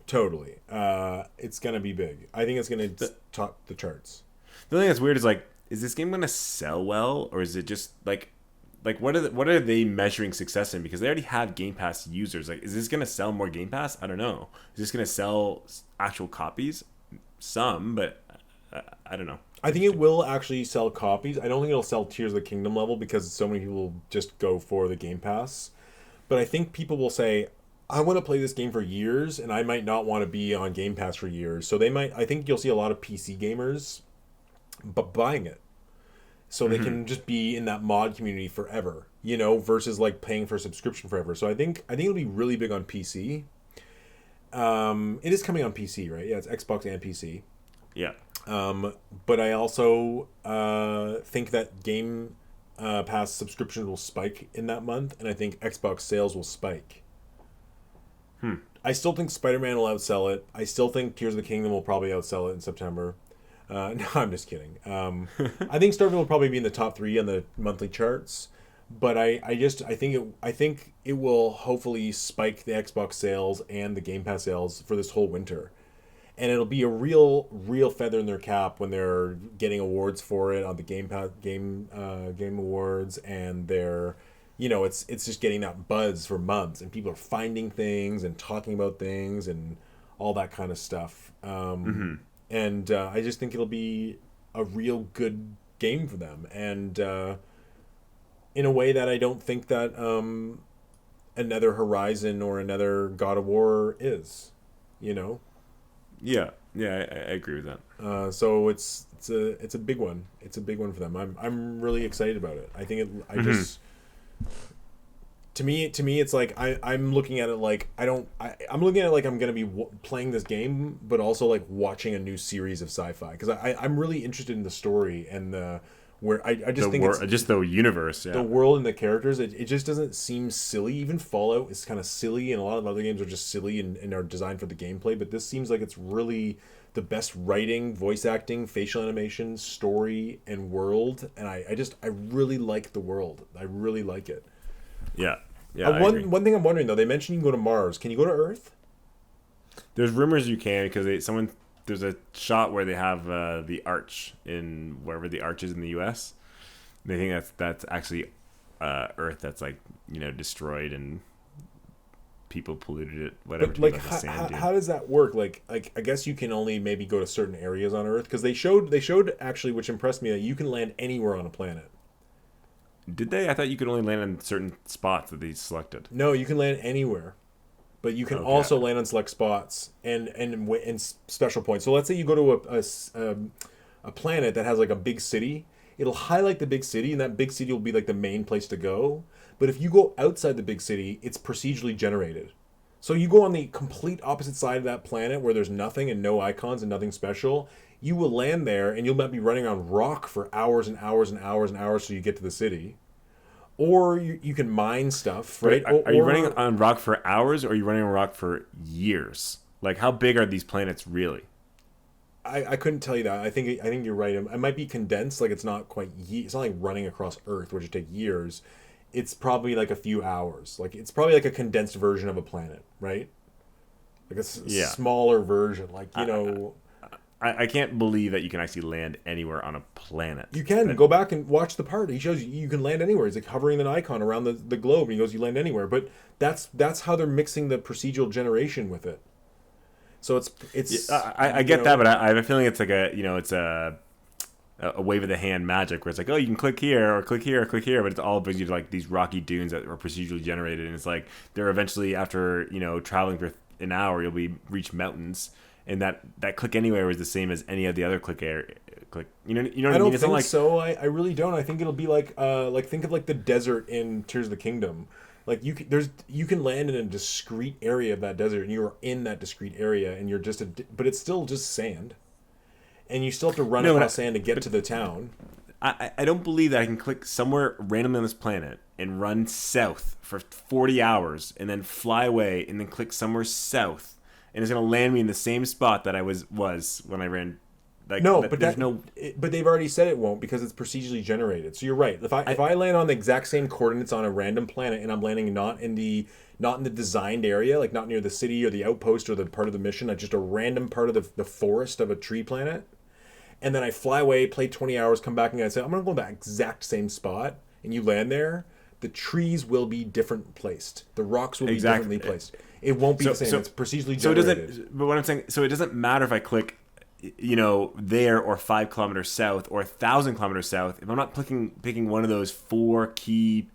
Totally, it's gonna be big. I think it's gonna top the charts. The thing that's weird is like, is this game gonna sell well, or is it just like what are they measuring success in? Because they already have Game Pass users. Like, is this gonna sell more Game Pass? I don't know. Is this gonna sell actual copies? Some, but I don't know. I think it will actually sell copies. I don't think it'll sell Tears of the Kingdom level because so many people will just go for the Game Pass. But I think people will say, I want to play this game for years, and I might not want to be on Game Pass for years. So I think you'll see a lot of PC gamers buying it. So they can just be in that mod community forever, versus like paying for a subscription forever. So I think it'll be really big on PC. It is coming on PC, right? Yeah, it's Xbox and PC. Yeah. But I also think that Game Pass subscriptions will spike in that month, and I think Xbox sales will spike. I still think Spider-Man will outsell it. I still think Tears of the Kingdom will probably outsell it in September. No, I'm just kidding. I think Starfield will probably be in the top 3 on the monthly charts, but I think it will hopefully spike the Xbox sales and the Game Pass sales for this whole winter. And it'll be a real feather in their cap when they're getting awards for it on the Game Awards, and they're, it's just getting that buzz for months, and people are finding things and talking about things and all that kind of stuff. And I just think it'll be a real good game for them, and in a way that I don't think that another Horizon or another God of War is, Yeah, I agree with that. So it's a big one. It's a big one for them. I'm really excited about it. I think just to me it's like I'm looking at it like I'm looking at it like I'm gonna be playing this game, but also like watching a new series of sci-fi, because I'm really interested in the story and where I just think it's just the universe. the Yeah. world and the characters. It just doesn't seem silly. Even Fallout is kind of silly, and a lot of other games are just silly and are designed for the gameplay. But this seems like it's really the best writing, voice acting, facial animation, story, and world. And I really like the world. I really like it. Yeah. Yeah. I agree. One thing I'm wondering though, they mentioned you can go to Mars. Can you go to Earth? There's rumors you can because there's a shot where they have the arch in wherever the arch is in the U.S. They think that's actually Earth that's like destroyed and people polluted it. Whatever. But like, how does that work? Like I guess you can only maybe go to certain areas on Earth because they showed actually, which impressed me, that you can land anywhere on a planet. Did they? I thought you could only land on certain spots that they selected. No, you can land anywhere. But you can also land on select spots and special points. So let's say you go to a planet that has like a big city. It'll highlight the big city, and that big city will be like the main place to go. But if you go outside the big city, it's procedurally generated. So you go on the complete opposite side of that planet where there's nothing and no icons and nothing special. You will land there, and you'll might be running on rock for hours and hours and hours and hours till you get to the city. Or you can mine stuff, right? Are you running on rock for hours, or are you running on rock for years? Like, how big are these planets really? I couldn't tell you that. I think you're right. It might be condensed. Like it's not quite. It's not like running across Earth, which would take years. It's probably like a few hours. Like it's probably like a condensed version of a planet, right? Like a smaller version. Like I can't believe that you can actually land anywhere on a planet. You can go back and watch the part. He shows you can land anywhere. He's like hovering an icon around the globe, and he goes, "You land anywhere." But that's how they're mixing the procedural generation with it. So it's. Yeah, I get that, but I have a feeling it's like it's a wave of the hand magic where it's like, oh, you can click here or click here or click here, but it's all brings you to like these rocky dunes that are procedurally generated, and it's like they're eventually after traveling for an hour, you'll reach mountains. And that click anywhere is the same as any of the other click. What I mean? I don't think so. I really don't. I think it'll be like think of like the desert in Tears of the Kingdom. Like you can land in a discrete area of that desert, and you are in that discrete area, and you're but it's still just sand, and you still have to run across sand to get to the town. I don't believe that I can click somewhere randomly on this planet and run south for 40 hours, and then fly away, and then click somewhere south. And it's going to land me in the same spot that I was when I ran. Like, no, but but they've already said it won't because it's procedurally generated. So you're right. If I land on the exact same coordinates on a random planet and I'm landing not in the designed area, like not near the city or the outpost or the part of the mission, just a random part of the forest of a tree planet, and then I fly away, play 20 hours, come back, and I say I'm going to go to that exact same spot, and you land there, the trees will be different placed. The rocks will be differently placed. It won't be the same. It's procedurally generated. But what I'm saying, so it doesn't matter if I click, there or 5 kilometers south or 1,000 kilometers south. If I'm not picking one of those 4 key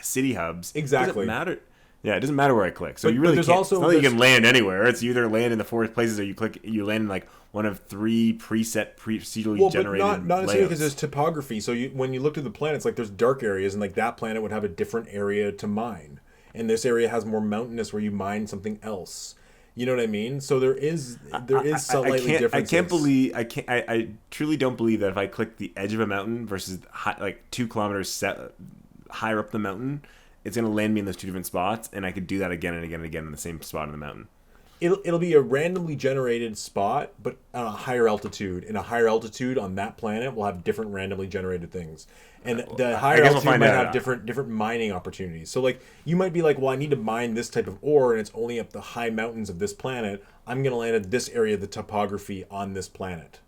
city hubs, exactly, it doesn't matter. Yeah, it doesn't matter where I click. So but, you really can't. Also, it's not like you can land anywhere. It's you either land in the 4 places or you land in like one of 3 procedurally generated. But not necessarily because there's topography. So when you look at the planets, like there's dark areas, and like that planet would have a different area to mine. And this area has more mountainous where you mine something else. You know what I mean? So there is slightly differences. I truly don't believe that if I click the edge of a mountain versus 2 kilometers higher up the mountain, it's going to land me in those 2 different spots, and I could do that again and again and again in the same spot on the mountain. It'll be a randomly generated spot, but on a higher altitude. And a higher altitude on that planet will have different randomly generated things. And the higher altitude might have different mining opportunities. So like you might be like, well, I need to mine this type of ore, and it's only up the high mountains of this planet. I'm going to land at this area of the topography on this planet.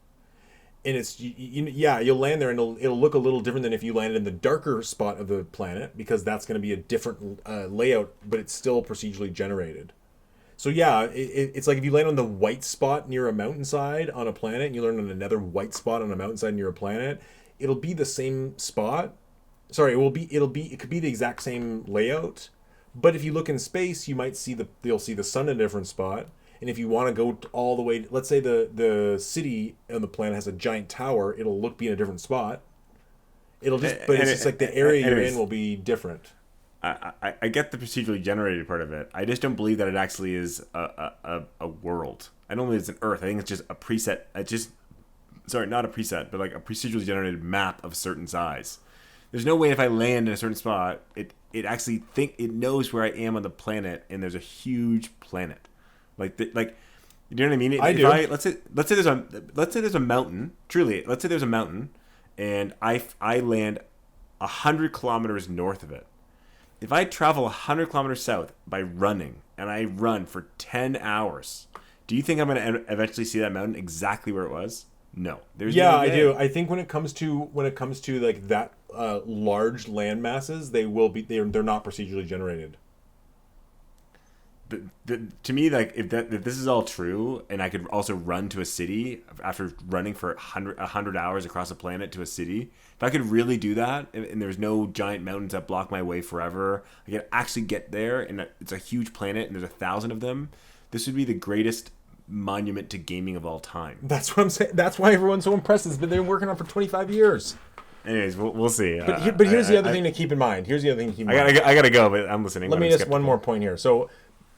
And it's you'll land there, and it'll look a little different than if you landed in the darker spot of the planet, because that's going to be a different layout, but it's still procedurally generated. So yeah, it's like if you land on the white spot near a mountainside on a planet, and you land on another white spot on a mountainside near a planet, it'll be the same spot. Sorry, it could be the exact same layout, but if you look in space, you'll see the sun in a different spot. And if you want to go all the way, let's say the city on the planet has a giant tower, it'll be in a different spot. But it's just like the area you're in will be different. I get the procedurally generated part of it. I just don't believe that it actually is a world. I don't believe it's an Earth. I think it's just a preset. It's just sorry, not a preset, but like a procedurally generated map of a certain size. There's no way if I land in a certain spot, it actually it knows where I am on the planet, and there's a huge planet, like you know what I mean? I do. Let's say there's a mountain. Truly, let's say there's a mountain, and I land 100 kilometers north of it. If I travel 100 kilometers south by running, and I run for 10 hours, do you think I'm going to eventually see that mountain exactly where it was? No. There's Yeah, no I way. do. I think when it comes to like that large land masses, they're not procedurally generated. To me, like if this is all true, and I could also run to a city after running for 100 hours across a planet to a city, if I could really do that, and there's no giant mountains that block my way forever, I can actually get there, and it's a huge planet, and there's 1,000 of them. This would be the greatest monument to gaming of all time. That's what I'm saying. That's why everyone's so impressed. It's been they've been working on for 25 years. Anyways, we'll see. But here's the other thing to keep in mind. Here's the other thing to keep in mind. I gotta go, but I'm listening. Let me just one more point here. So,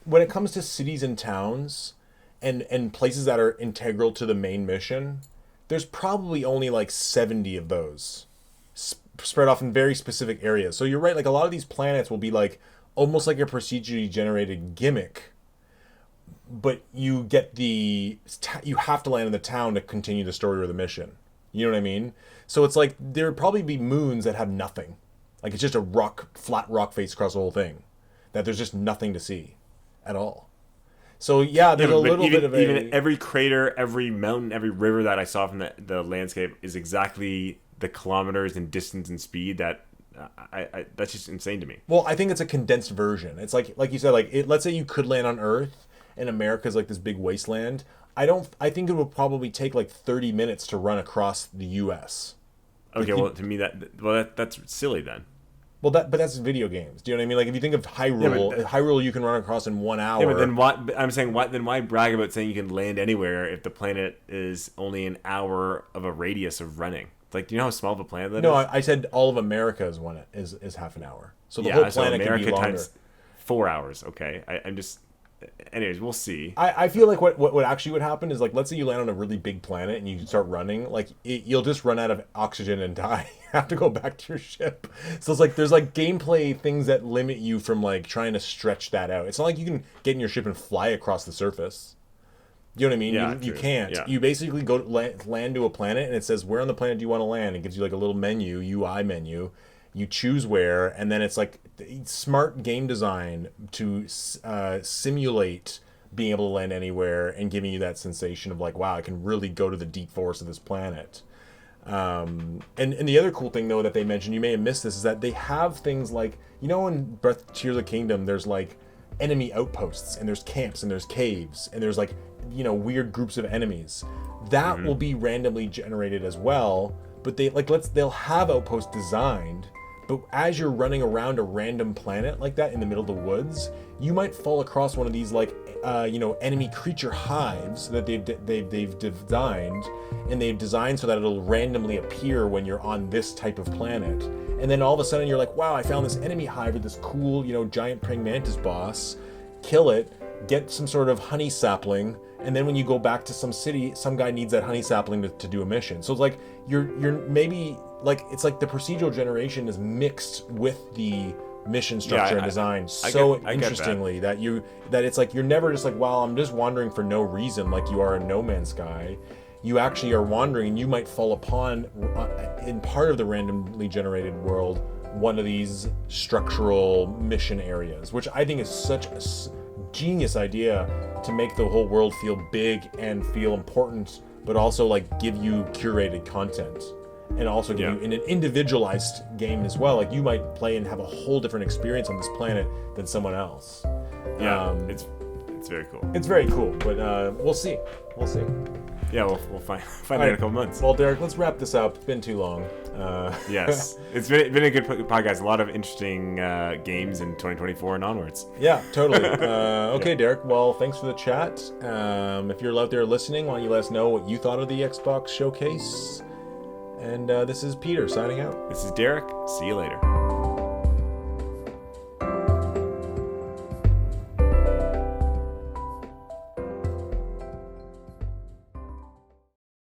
when it comes to cities and towns, and places that are integral to the main mission, there's probably only like 70 of those spread off in very specific areas. So you're right. Like a lot of these planets will be like almost like a procedurally generated gimmick, but you have to land in the town to continue the story or the mission. You know what I mean? So it's like there would probably be moons that have nothing. Like it's just a flat rock face across the whole thing. That there's just nothing to see at all. So yeah, there's a little bit of even every crater, every mountain, every river that I saw from the landscape is exactly the kilometers in distance and speed that that's just insane to me. Well, I think it's a condensed version. It's like you said, like let's say you could land on Earth and America's like this big wasteland. I think it would probably take like 30 minutes to run across the US. Okay, well to me that's silly then. Well, but that's video games. Do you know what I mean? Like if you think of Hyrule, Hyrule you can run across in 1 hour. Yeah, but then why brag about saying you can land anywhere if the planet is only an hour of a radius of running? Like, do you know how small of a planet that is? No, I said all of America is half an hour. So the whole planet can be longer. Times 4 hours. Okay, I'm just. Anyways, we'll see. I feel like what actually would happen is like let's say you land on a really big planet and you start running, like you'll just run out of oxygen and die. You have to go back to your ship. So it's like there's like gameplay things that limit you from like trying to stretch that out. It's not like you can get in your ship and fly across the surface. You know what I mean? Yeah, you can't. Yeah. You basically go land to a planet and it says where on the planet do you want to land? It gives you like a little UI menu. You choose where, and then it's like smart game design to simulate being able to land anywhere and giving you that sensation of like, wow, I can really go to the deep forest of this planet. And the other cool thing though that they mentioned, you may have missed this, is that they have things like, you know, in Tears of the Kingdom, there's like enemy outposts and there's camps and there's caves and there's like, you know, weird groups of enemies. That will be randomly generated as well. But they'll have outposts designed. But as you're running around a random planet like that in the middle of the woods, you might fall across one of these like enemy creature hives that they've designed, and they've designed so that it'll randomly appear when you're on this type of planet. And then all of a sudden you're like, wow, I found this enemy hive with this cool, giant praying mantis boss. Kill it, get some sort of honey sapling, and then when you go back to some city, some guy needs that honey sapling to do a mission. So it's like you're maybe like it's like the procedural generation is mixed with the mission structure and design interestingly that it's like you're never just like, well, I'm just wandering for no reason like you are in No Man's Sky. You actually are wandering, and you might fall upon in part of the randomly generated world one of these structural mission areas, which I think is such a genius idea to make the whole world feel big and feel important, but also like give you curated content and also give you in an individualized game as well. Like you might play and have a whole different experience on this planet than someone else. It's very cool. It's very cool, but we'll see. Yeah, we'll find out in a couple months. Well, Derek, let's wrap this up. It's been too long. Yes, it's been a good podcast. A lot of interesting games in 2024 and onwards. Yeah, totally. Okay, Derek. Well, thanks for the chat. If you're out there listening, why don't you let us know what you thought of the Xbox showcase? And this is Peter signing out. This is Derek. See you later.